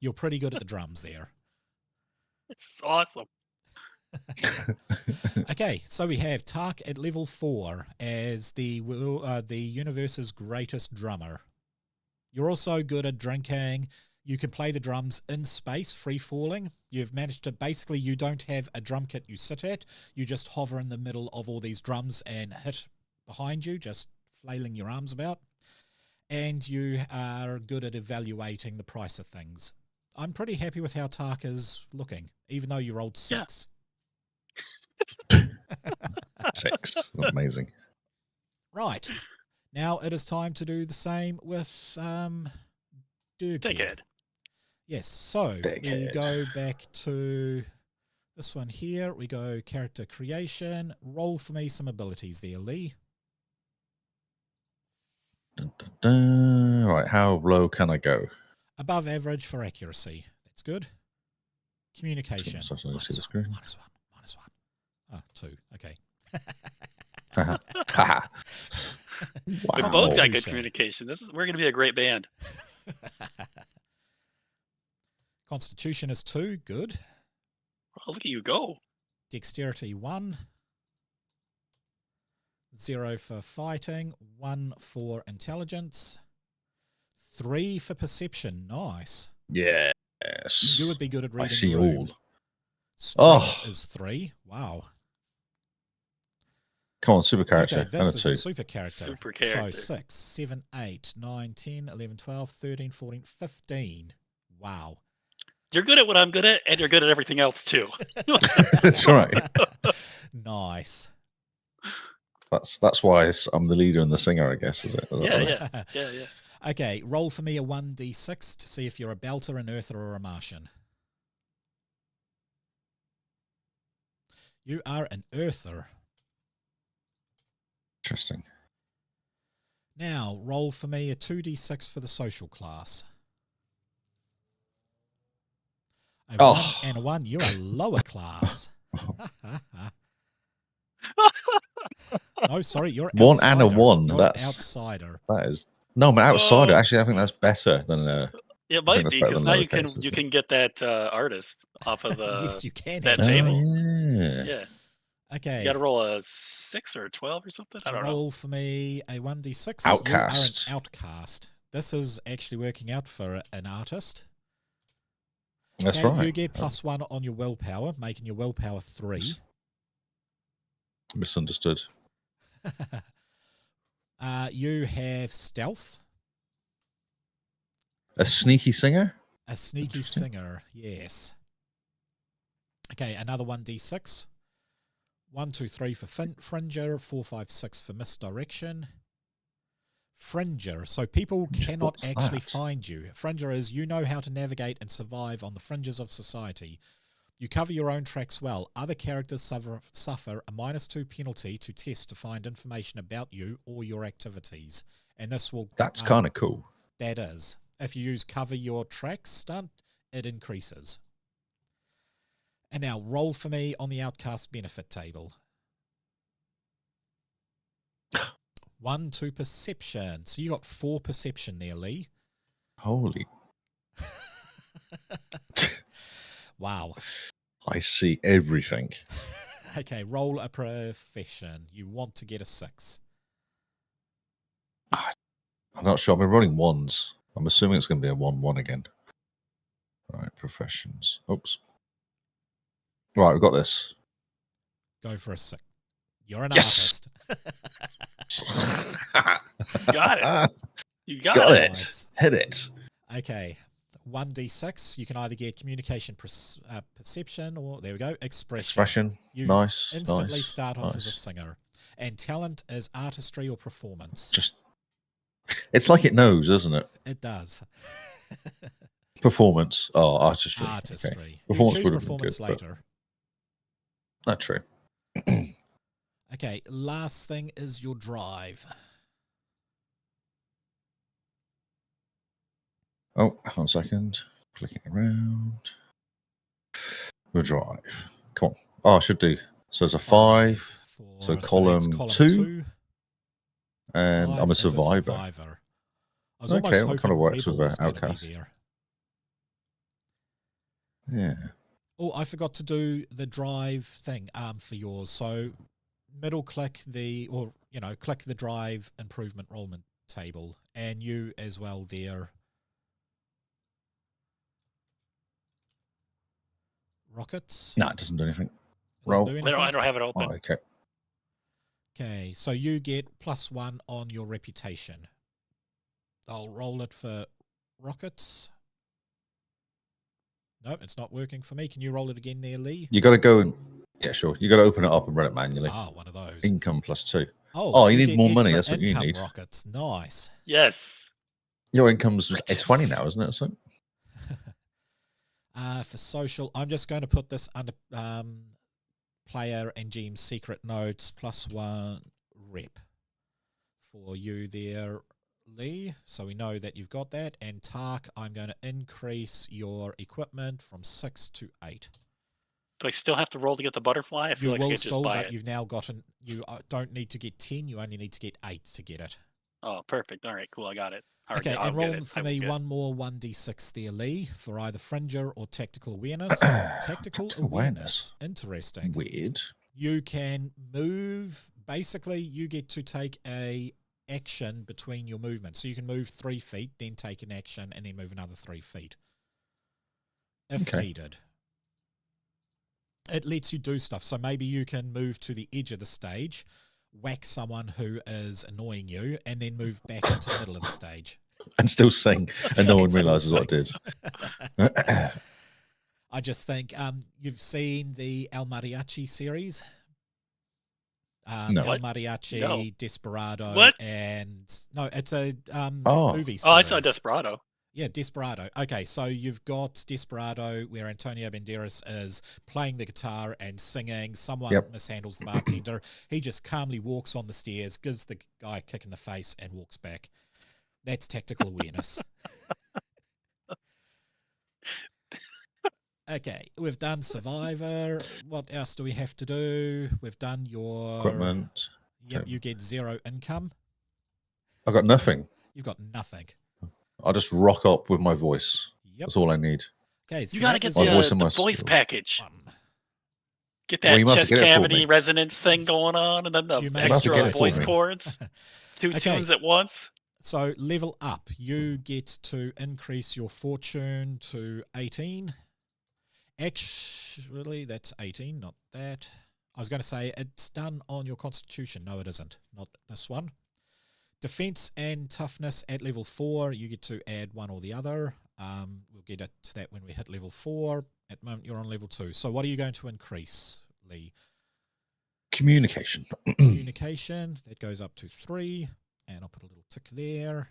You're pretty good at the drums there. It's awesome. Okay, so we have Tark at level 4 as the universe's greatest drummer. You're also good at drinking. You can play the drums in space, free-falling. You've managed to, basically, you don't have a drum kit you sit at. You just hover in the middle of all these drums and hit behind you, just flailing your arms about. And you are good at evaluating the price of things. I'm pretty happy with how Tark is looking, even though you rolled 6. Yeah. 6. Amazing. Right. Now it is time to do the same with Dickhead. Yes, so Dickhead. we go back to this one here. We go character creation. Roll for me some abilities there, Lee. Dun, dun, dun. Right, how low can I go? Above average for accuracy. That's good. Communication. So I see the -1, screen. -1, -1. Oh, 2. Okay. We Wow. both got good Constitution. communication. We're going to be a great band. Constitution is 2. Good. Oh, look at you go. Dexterity 1. 0 for fighting. 1 for intelligence. 3 for perception. Nice. Yes. You would be good at reading. I see room. all. Strength Oh. is 3. Wow. Come on, super character. Okay, this is Number a 2. super character. Super character. So 6, 7, 8, 9, 10, 11, 12, 13, 14, 15. Wow. You're good at what I'm good at, and you're good at everything else too. That's right. Nice. That's why I'm the leader and the singer, I guess, is it? Is that right? Yeah. Okay, roll for me a 1d6 to see if you're a belter, an earther, or a Martian. You are an earther. Interesting. Now, roll for me a 2d6 for the social class. A 1 and a 1. You're a lower class. No, sorry, you're 1 outsider. and a 1. You're That's an outsider. That is no, but outsider. Actually, I think that's better than It I might think be that's better because than now lowercase, you isn't can get that artist off of Yes, you can. that actually. table. yeah. Yeah. Okay. You got to roll a 6 or a 12 or something. I don't know. Roll for me a 1d6. Outcast. You are an outcast. This is actually working out for an artist. That's Okay, right. You get +1 on your willpower, making your willpower 3. Misunderstood. You have stealth. A sneaky singer. A sneaky singer, yes. Okay, another 1d6. 1, 2, 3 for Fringer, 4, 5, 6 for misdirection. Fringer, so people cannot What's actually that? find you. Fringer is you know how to navigate and survive on the fringes of society. You cover your own tracks well. Other characters suffer a -2 penalty to test to find information about you or your activities. And this will... That's kind of cool. That is. If you use cover your tracks stunt, it increases. And now roll for me on the outcast benefit table. 1 to perception. So you got 4 perception there, Lee. Holy. Wow. I see everything. Okay, roll a profession. You want to get a 6. I'm not sure. I've been rolling ones. I'm assuming it's going to be a 1-1 again. All right, professions. Oops. Right, we've got this. Go for a 6. You're an Yes! artist. Got it. You got, Got it. it. Nice. Hit it. Okay. 1d6. You can either get communication perception or, there we go, expression. You Nice. instantly nice, start off as a nice. singer. And talent is artistry or performance. Just, it's like it knows, isn't it? It does. Performance. Oh, artistry. Artistry. Okay. You Performance choose would have been performance good, but later. not true. Okay, last thing is your drive. Oh, hold on a second. Clicking around. The drive. Come on. Oh, I should do. So it's a 5. 4, So that's column 2. And 5 I'm a is survivor. I was Okay, almost that hoping kind of works with Rebel was going to be Outcast. there. Yeah. Oh, I forgot to do the drive thing for yours. So middle click click the drive improvement enrollment table, and you as well there. Rockets? No, it doesn't do anything. Doesn't Roll. do I anything? don't have it open. Oh, okay. Okay, so you get +1 on your reputation. I'll roll it for rockets. Nope, it's not working for me. Can you roll it again there, Lee? You got to go and... Yeah, sure. You got to open it up and run it manually. Ah, one of those. Income +2. Oh, you need get more money. extra That's what you income need. rockets. Nice. Yes. Your income's Riches. 20 now, isn't it? Or something? For social, I'm just going to put this under player and GM secret notes +1 rep for you there, Lee. So we know that you've got that. And Tark, I'm going to increase your equipment from 6 to 8. Do I still have to roll to get the butterfly? I feel You like I will could just still, buy but it. you've now gotten. You don't need to get 10. You only need to get 8 to get it. Oh, perfect. All right, cool. I got it. Okay, I'll and get roll it. for I will me get it. one more 1d6 there, Lee, for either fringer or tactical awareness. Tactical awareness. Interesting. Weird. You can move. Basically, you get to take a action between your movements. So you can move 3 feet, then take an action, and then move another 3 feet. If needed. It lets you do stuff. So maybe you can move to the edge of the stage, whack someone who is annoying you, and then move back into the middle of the stage. And still sing, and no one And still realizes what I did. I just think you've seen the El Mariachi series. No. El Mariachi, No. Desperado, What? and no, it's a Oh. movie series. Oh, I saw Desperado. Yeah, Desperado. Okay, so you've got Desperado, where Antonio Banderas is playing the guitar and singing. Someone mishandles the bartender. He just calmly walks on the stairs, gives the guy a kick in the face, and walks back. That's tactical awareness. Okay, we've done Survivor. What else do we have to do? We've done your... Equipment. Yep, you get 0 income. I've got nothing. You've got nothing. I'll just rock up with my voice. Yep. That's all I need. Okay, so You got to that get is My voice the and my voice skill. package. 1. Get Well, that you might have chest to get it for cavity me. resonance thing going on, and then the You may have to extra get it for voice me. chords. 2 Okay. tunes at once. So level up. You get to increase your fortune to 18. Actually, that's 18, not that. I was going to say it's done on your constitution. No, it isn't. Not this one. Defense and toughness at level 4. You get to add one or the other. We'll get to that when we hit level 4. At the moment, you're on level 2. So what are you going to increase, Lee? Communication. Communication. That goes up to 3. And I'll put a little tick there.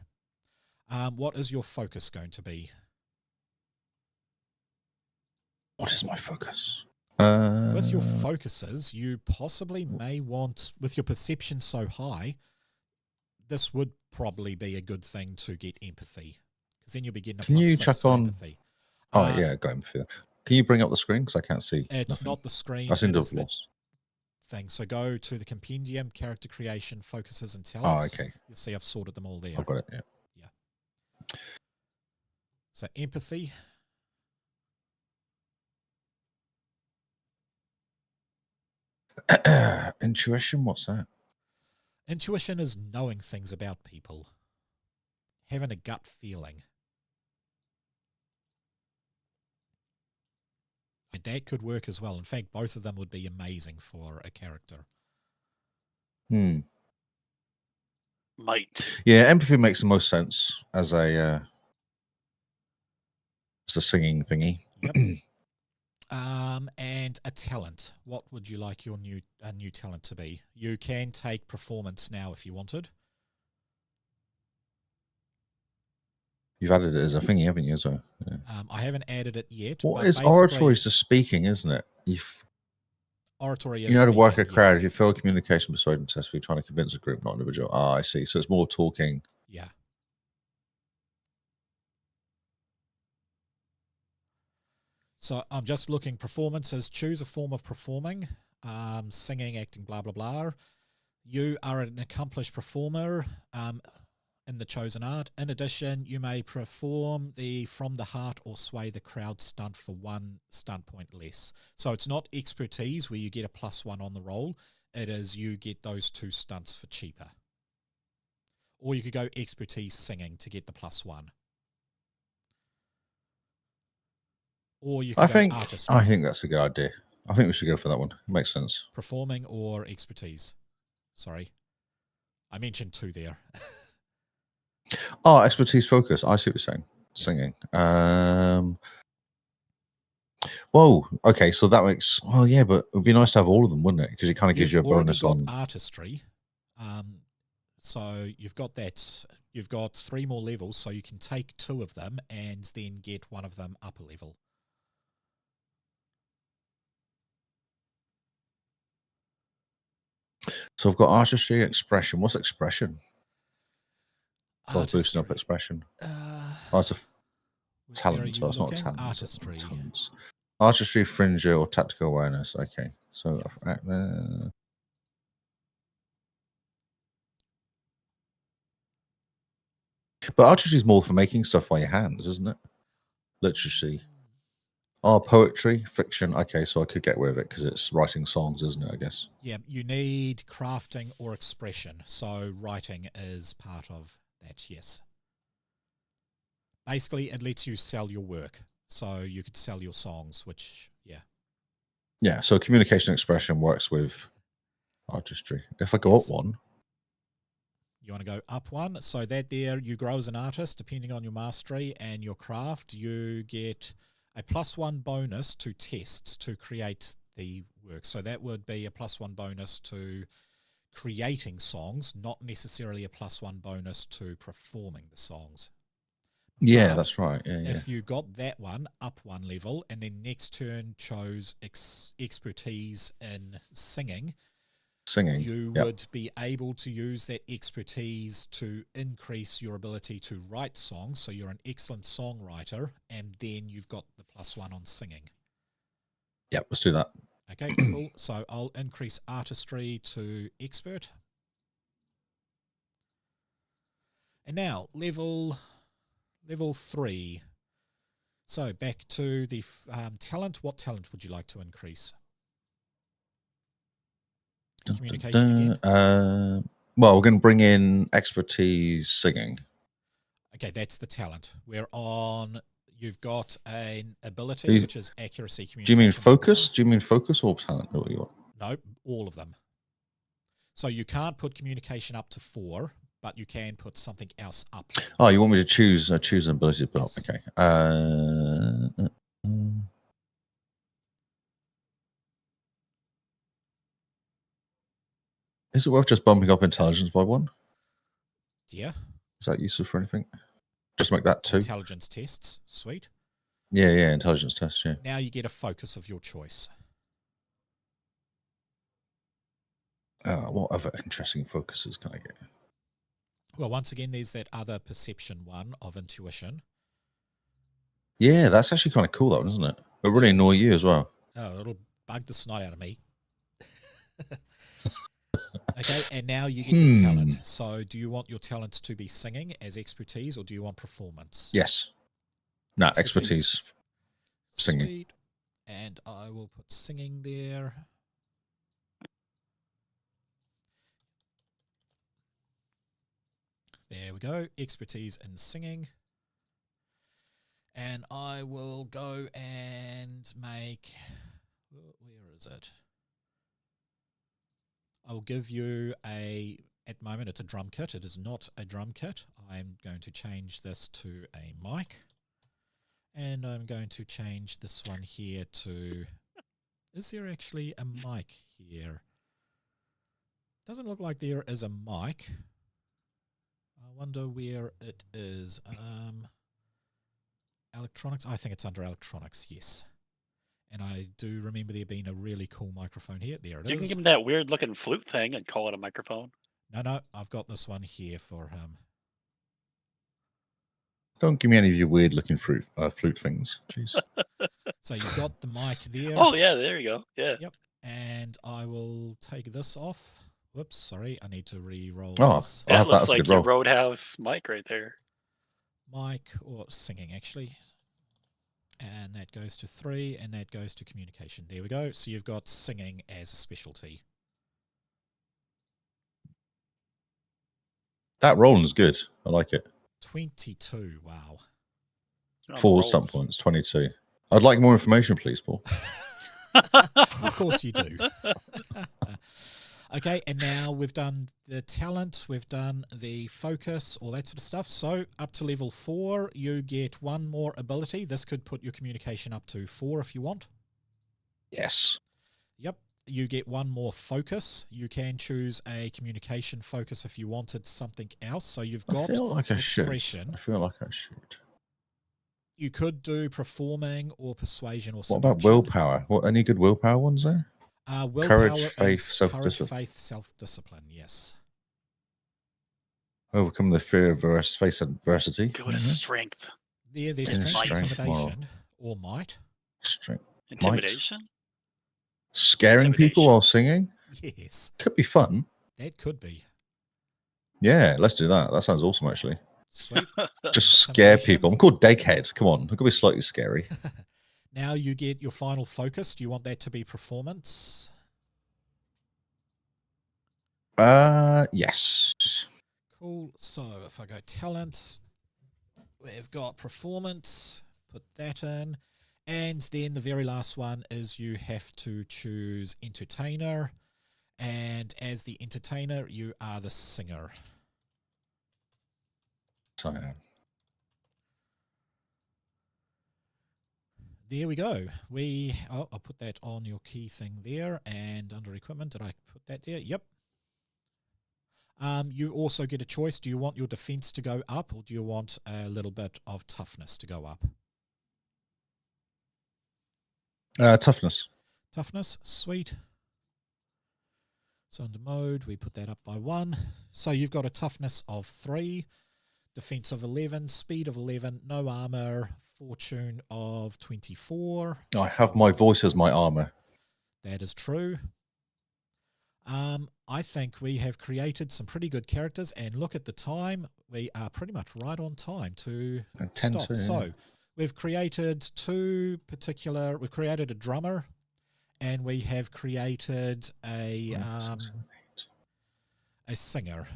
What is your focus going to be? What is my focus? With your focuses, you possibly may want, with your perception so high, this would probably be a good thing to get empathy. Because then you'll be getting a Can plus you 6 chuck for on- empathy. Oh, yeah, go empathy. Can you bring up the screen? Because I can't see. It's nothing. not the screen. I seem it to is have the lost. thing. So go to the compendium, character creation, focuses and Oh, talents. okay. You'll see I've sorted them all there. I've got it, yeah. So empathy. Intuition, what's that? Intuition is knowing things about people, having a gut feeling. And that could work as well. In fact, both of them would be amazing for a character. Might. Yeah, empathy makes the most sense as a singing thingy. Yep. And a talent. What would you like your new talent to be? You can take performance now if you wanted. You've added it as a thingy, haven't you? So yeah. I haven't added it yet. What but is oratory? Is just speaking, isn't it? Oratory is you know how to work a speaking, crowd. yes. If you fail communication persuasion test, you're trying to convince a group, not an individual. Ah, I see. So it's more talking. Yeah. So I'm just looking performances. Choose a form of performing, singing, acting, blah, blah, blah. You are an accomplished performer in the chosen art. In addition, you may perform the from the heart or sway the crowd stunt for 1 stunt point less. So it's not expertise where you get a +1 on the roll. It is you get those 2 stunts for cheaper. Or you could go expertise singing to get the +1. Or you could go artistry. I think that's a good idea. I think we should go for that one. It makes sense. Performing or expertise. Sorry. I mentioned 2 there. Oh, expertise focus. I see what you're saying. Singing. Whoa. Okay, so that makes... Well, yeah, but it would be nice to have all of them, wouldn't it? Because it kind of gives you a bonus on... artistry. So you've got that. You've got 3 more levels, so you can take 2 of them and then get one of them up a level. So I've got artistry, expression. What's expression? So boosting up Artistry. expression. It's a talent, so it's not a talent. Artistry. Talents. Artistry, fringe, or tactical awareness. Okay, so but artistry is more for making stuff by your hands, isn't it? Literacy. Oh, poetry, fiction. Okay, so I could get away with it because it's writing songs, isn't it? I guess. Yeah, you need crafting or expression, so writing is part of that. Yes. Basically, it lets you sell your work, so you could sell your songs, which Yeah, so communication expression works with artistry. If I go up one. You want to go up 1, so that there you grow as an artist, depending on your mastery and your craft, you get a +1 bonus to tests to create the work. So that would be a +1 bonus to creating songs, not necessarily a +1 bonus to performing the songs. Yeah, that's right. Yeah, if you got that one up 1 level and then next turn chose expertise in singing, you would be able to use that expertise to increase your ability to write songs. So you're an excellent songwriter, and then you've got the +1 on singing. Yep, let's do that. Okay, cool. So I'll increase artistry to expert. And now level 3. So back to the talent. What talent would you like to increase? Communication again? Well, we're going to bring in expertise singing. Okay, that's the talent. You've got an ability, which is accuracy communication. Do you mean focus? Do you mean focus or talent? No, all of them. So you can't put communication up to 4, but you can put something else up. Oh, you want me to choose an ability to put Yes. up? Okay. Is it worth just bumping up intelligence by 1? Yeah. Is that useful for anything? Just make that 2. Intelligence tests. Sweet. Yeah, intelligence test, yeah. Now you get a focus of your choice. What other interesting focuses can I get? Well, once again, there's that other perception one of intuition. Yeah, that's actually kind of cool, that one, isn't it? It'll really annoy you as well. Oh, it'll bug the snot out of me. Okay, and now you get the talent. So do you want your talent to be singing as expertise, or do you want performance? Yes. No, expertise. Singing. Sweet. And I will put singing there. There we go. Expertise in singing. And I will go and make... Where is it? I'll give you a... At the moment, it's a drum kit. It is not a drum kit. I'm going to change this to a mic. And I'm going to change this one here to... Is there actually a mic here? Doesn't look like there is a mic. I wonder where it is. Electronics? I think it's under electronics, yes. And I do remember there being a really cool microphone here. There it is. You can give him that weird looking flute thing and call it a microphone. No, I've got this one here for him. Don't give me any of your weird looking flute things. Jeez. So you've got the mic there. Oh, yeah, there you go. Yeah. Yep. And I will take this off. Whoops, sorry. I need to re-roll this. Yeah. That looks that's a like good your roll. Roadhouse mic right there. Mic, or singing actually. And that goes to 3, and that goes to communication. There we go. So you've got singing as a specialty. That rolling's good. I like it. 22, wow. Oh, 4 rolls. stump points, 22. I'd like more information, please, Paul. Of course you do. Okay, and now we've done the talent, we've done the focus, all that sort of stuff. So up to level 4, you get 1 more ability. This could put your communication up to 4 if you want. Yes. Yep. You get 1 more focus. You can choose a communication focus if you wanted something else. So you've got I feel like I should. expression. I feel like I should. You could do performing or persuasion or What seduction. about willpower? What, any good willpower ones there? Willpower Courage, faith, is self-discipline. Courage, faith, self-discipline, yes. Overcome the fear of face adversity. Go to strength. Yeah, there's Inner strength, strength, intimidation, or might. Strength. Intimidation? Scaring people Intimidation. while singing? Yes, Could be fun. that could be. Yeah, let's do that. That sounds awesome, actually. Sweet. Just scare Intimidation. people. I'm called Dakehead. Come on. It could be slightly scary. Now you get your final focus. Do you want that to be performance? Yes. Cool. So if I go talent, we've got performance. Put that in. And then the very last one is you have to choose entertainer. And as the entertainer, you are the singer. So, There we go. I'll put that on your key thing there, and under equipment, did I put that there? Yep. You also get a choice. Do you want your defense to go up, or do you want a little bit of toughness to go up? toughness. Toughness, sweet. So under mode, we put that up by 1. So you've got a toughness of 3, defense of 11, speed of 11, no armor, fortune of 24. I have my voice as my armor. That is true. I think we have created some pretty good characters, and look at the time. We are pretty much right on time to stop. So we've created we've created a drummer, and we have created a singer.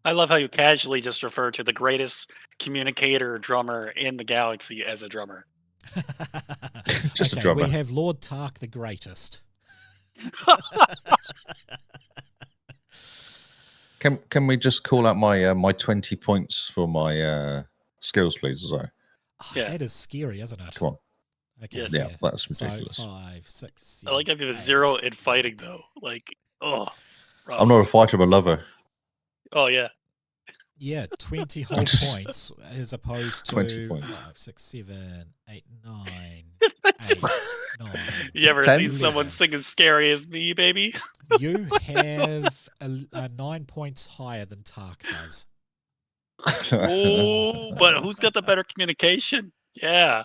I love how you casually just refer to the greatest communicator drummer in the galaxy as a drummer. Just a drummer. We have Lord Tark the Greatest. Can we just call out my my 20 points for my skills, please? Sorry. Oh, Yeah. That is scary, isn't it? Come on. Yes. Yeah, that's ridiculous. So 5, 6, I like 7, having a 8. 0 in fighting though. Like, rough. I'm not a fighter, I'm a lover. Oh yeah. Yeah, 20 whole points as opposed to 20 points. 5, 6, 7, 8, 9, That's 8, just- 9. You ever 10? seen someone sing as scary as me, baby? You have 9 points higher than Tark does. Oh, but who's got the better communication? Yeah,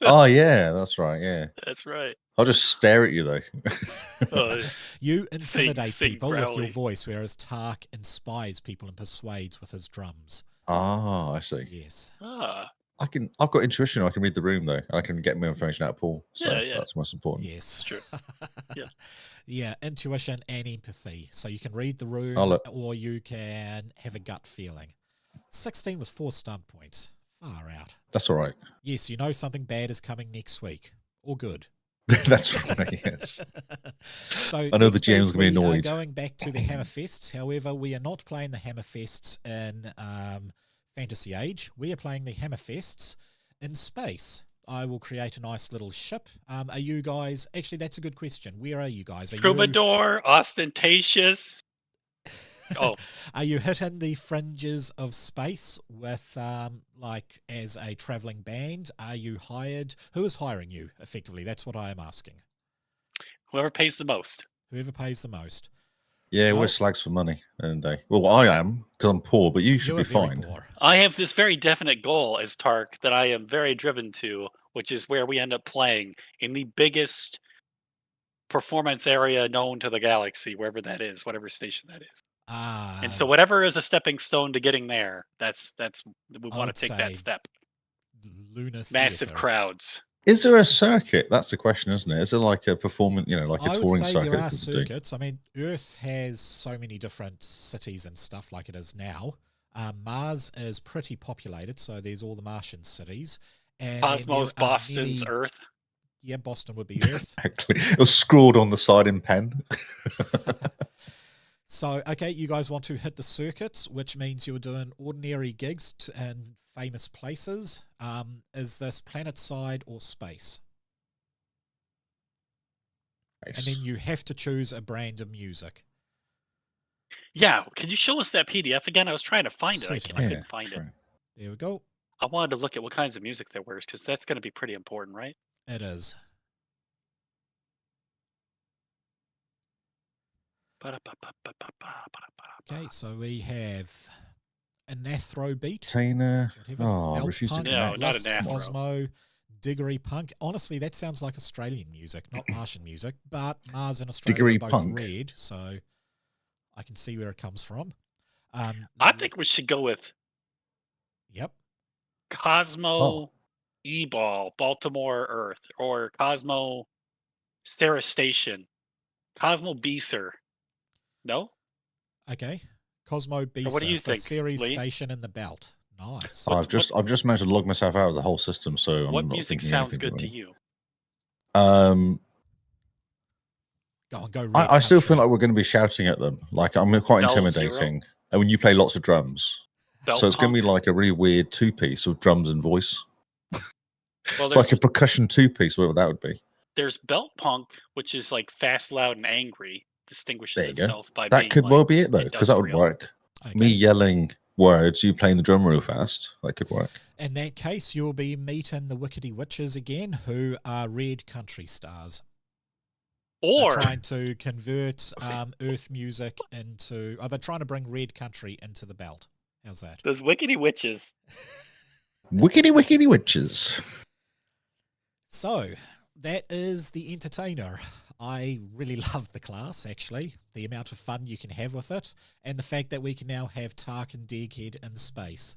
Oh yeah, that's right. Yeah, that's right. I'll just stare at you though. Oh, You intimidate sing people with your growly. voice, whereas Tark inspires people and persuades with his drums. Ah, I see. Yes. ah, I've got intuition. I can read the room though. I can get my information out of Paul. So Yeah. that's most important. Yes, It's true. Yeah. Yeah, intuition and empathy. So you can read the room, or you can have a gut feeling. 16 with 4 stunt points. Far out. That's all right. Yes, you know something bad is coming next week, or good. That's right. Yes. So I know the next GM's week gonna be we are annoyed. going back to the Hammerfests. However, we are not playing the Hammerfests in Fantasy Age. We are playing the Hammerfests in space. I will create a nice little ship. Are you guys... Actually, that's a good question. Where are you guys? Are Troubadour, ostentatious. Oh, Are you hitting the fringes of space with, like, as a traveling band? Are you hired? Who is hiring you, effectively? That's what I am asking. whoever pays the most. Whoever pays the most. Yeah, Well- we're slags for money. And well, I am because I'm poor, but you should You be are very fine. poor. I have this very definite goal as Tark that I am very driven to, which is where we end up playing in the biggest performance area known to the galaxy, wherever that is, whatever station that is. And so whatever is a stepping stone to getting there, that's we I want would to take say that step. Lunar Massive Theatre. crowds. Is there a circuit? That's the question, isn't it? Is there like a performance, like a I would touring say circuit? there are people do? circuits. I mean, Earth has so many different cities and stuff like it is now. Mars is pretty populated, so there's all the Martian cities. And then Cosmos, there are Boston's, many- Earth. Yeah, Boston would be Earth. Exactly. It was scrawled on the side in pen. So, okay, you guys want to hit the circuits, which means you're doing ordinary gigs in famous places. Is this planet side or space? Nice. And then you have to choose a brand of music. Yeah, can you show us that PDF again? I was trying to find it. I Certainly. couldn't find it. true. There we go. I wanted to look at what kinds of music there were, because that's going to be pretty important, right? It is. Okay, so we have an Athro beat. Tainer. Whatever. Oh, Belt refuse to punk, No, connect. not an plus Afro. Cosmo, Diggory punk. Honestly, that sounds like Australian music, not Martian music. But Mars and Australia Diggory are both punk. red, so I can see where it comes from. I think we should go with Yep. Cosmo E-Ball, Baltimore Earth, or Cosmo Ceres Station, Cosmo Beeser. No? Okay. Cosmo Bisa what do you for think, Ceres Lee? Station in the belt. Nice. I've just managed to log myself out of the whole system, so I'm What not music thinking sounds anything good to wrong. you? Go on, go red I still feel country. like we're going to be shouting at them. Like I'm quite Bell intimidating. And when you play lots of drums, Belt so it's going to punk? be like a really weird two-piece of drums and voice. Well, It's like a percussion two-piece, whatever that would be. there's belt punk, which is like fast, loud, and angry. Distinguishes There you go. itself by being That could like, well be it though, because that would industrial. work. Okay. Me yelling words, you playing the drum real fast. That could work. In that case, you'll be meeting the Wickedy Witches again, who are red country stars. Or They're trying to convert Earth music into... they're trying to bring red country into the belt. How's that? those Wickedy Witches. Wickedy wickedy witches. So, that is the Entertainer. I really love the class, actually. The amount of fun you can have with it. And the fact that we can now have Tark and Deghead in space.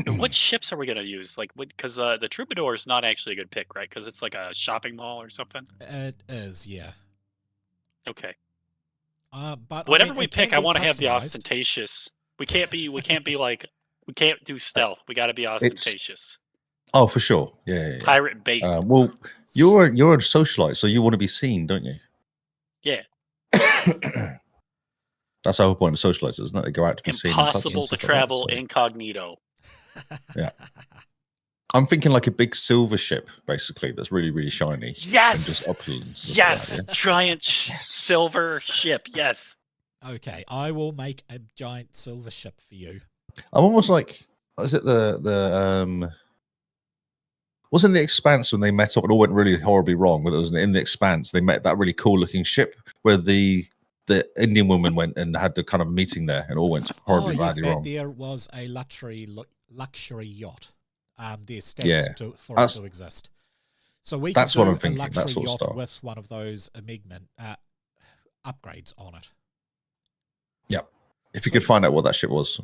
What ships are we going to use? Like, because the Troubadour is not actually a good pick, right? Because it's like a shopping mall or something. It is, yeah. Okay. But Whatever I mean, we it can pick, I be want to have the customized. ostentatious. We can't be like, we can't do stealth. We got to be ostentatious. Oh, for sure. Yeah. Pirate bait. Well, you're a socialite, so you want to be seen, don't you? Yeah. That's the whole point of socialites, isn't it? They go out to be seen. in clubs and Impossible to stuff like that, travel so- incognito. Yeah. I'm thinking like a big silver ship, basically, that's really, really shiny. And Yes. just opulent and stuff Yes. like that, Giant Yes. silver ship. Yes. Okay, I will make a giant silver ship for you. yeah. I'm almost like, was it wasn't the Expanse when they met up and all went really horribly wrong? But it was in the Expanse they met that really cool looking ship where the Indian woman went and had the kind of meeting there and all went horribly yes, badly that wrong. there was a luxury yacht. There's stats Yeah, for it that's- to exist. So we that's can what do I'm a thinking, that luxury sort of yacht stuff. with one of those Enigma upgrades on it. If you could find out what that ship was.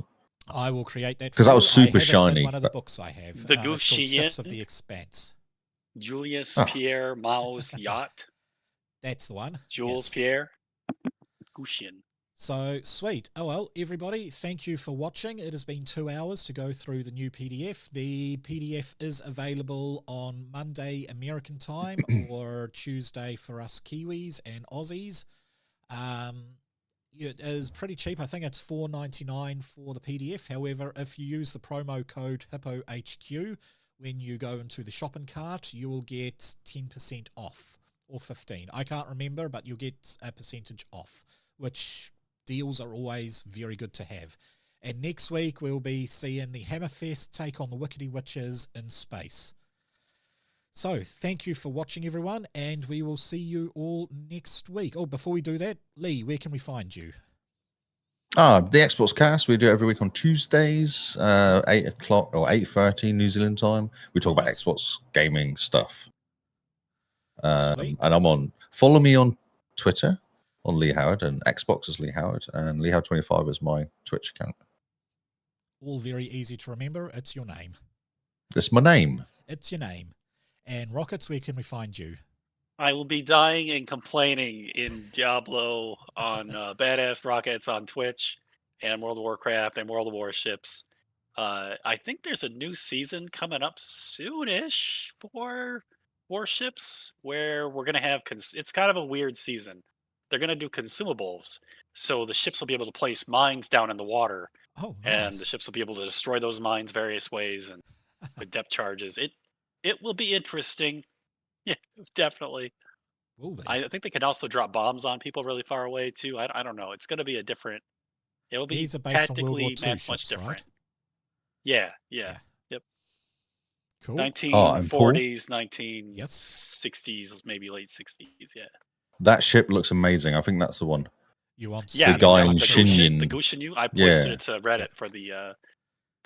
I will create that 'Cause for that was you. I super have it shiny, in one of the but- books I have. The It's called Ships of Gushian. the Expanse. Julius Oh. Pierre Mao's yacht. That's the one. Jules Yes. Pierre. Gushian. So sweet. Oh well, everybody, thank you for watching. It has been 2 hours to go through the new PDF. The PDF is available on Monday American time or Tuesday for us Kiwis and Aussies. It is pretty cheap. I think it's $4.99 for the PDF. However, if you use the promo code HippoHQ when you go into the shopping cart, you will get 10% off or 15. I can't remember, but you'll get a percentage off, which deals are always very good to have. And next week we'll be seeing the Hammerfest take on the Wickedy Witches in space. So thank you for watching, everyone, and we will see you all next week. Oh, before we do that, Lee, where can we find you? The Xbox Cast, we do it every week on Tuesdays, 8 o'clock or 8:30 New Zealand time. We talk about Nice. Xbox gaming stuff. Sweet. And I'm on, follow me on Twitter on Lee Howard, and Xbox is Lee Howard, and Lee Howard 25 is my Twitch account. All very easy to remember. It's your name. That's my name. It's your name. And Rockets, where can we find you? I will be dying and complaining in Diablo on Badass Rockets on Twitch and World of Warcraft and World of Warships. I think there's a new season coming up soonish for Warships where we're going to have... it's kind of a weird season. They're going to do consumables. So the ships will be able to place mines down in the water. Oh, nice. And the ships will be able to destroy those mines various ways and with depth charges. It will be interesting. Yeah, definitely. Will be. I think they can also drop bombs on people really far away too. I don't know. It's going to be a different... It will be These are based on World War tactically II much ships, different. right? Yeah. Yeah. Cool. 1940s, 1960s, Yes. maybe late 60s. Yeah. That ship looks amazing. I think that's the one. You want Yeah. The guy in the Shinyan. The Gushin. I posted Yeah. it to Reddit for the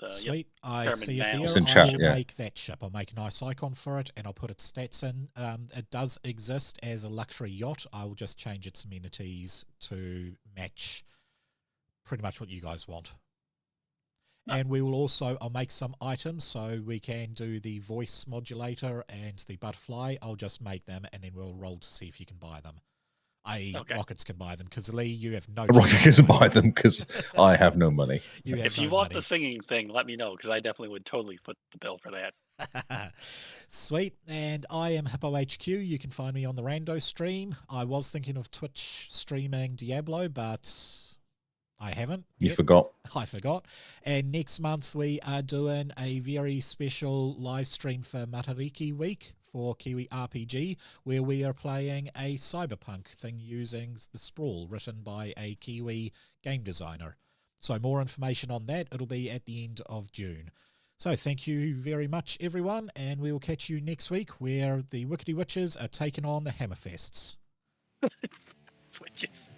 Sweet. I Pyramid see it Man. there. It's in I chat, will yeah. make that ship. I'll make a nice icon for it, and I'll put its stats in. It does exist as a luxury yacht. I will just change its amenities to match pretty much what you guys want. And we will also, I'll make some items so we can do the voice modulator and the butterfly. I'll just make them, and then we'll roll to see if you can buy them. Okay. Rockets can buy them, because Lee, you have no Rocket can buy them because I have no money. You have If you no want money. the singing thing, let me know because I definitely would totally foot the bill for that. Sweet. And I am HippoHQ. You can find me on the Rando stream. I was thinking of Twitch streaming Diablo, but I haven't. You yet. forgot. I forgot. And next month we are doing a very special live stream for Matariki Week for Kiwi RPG, where we are playing a cyberpunk thing using the Sprawl, written by a Kiwi game designer. So more information on that, it'll be at the end of June. So thank you very much, everyone, and we will catch you next week, where the Wickedy Witches are taking on the Hammerfests. Switches.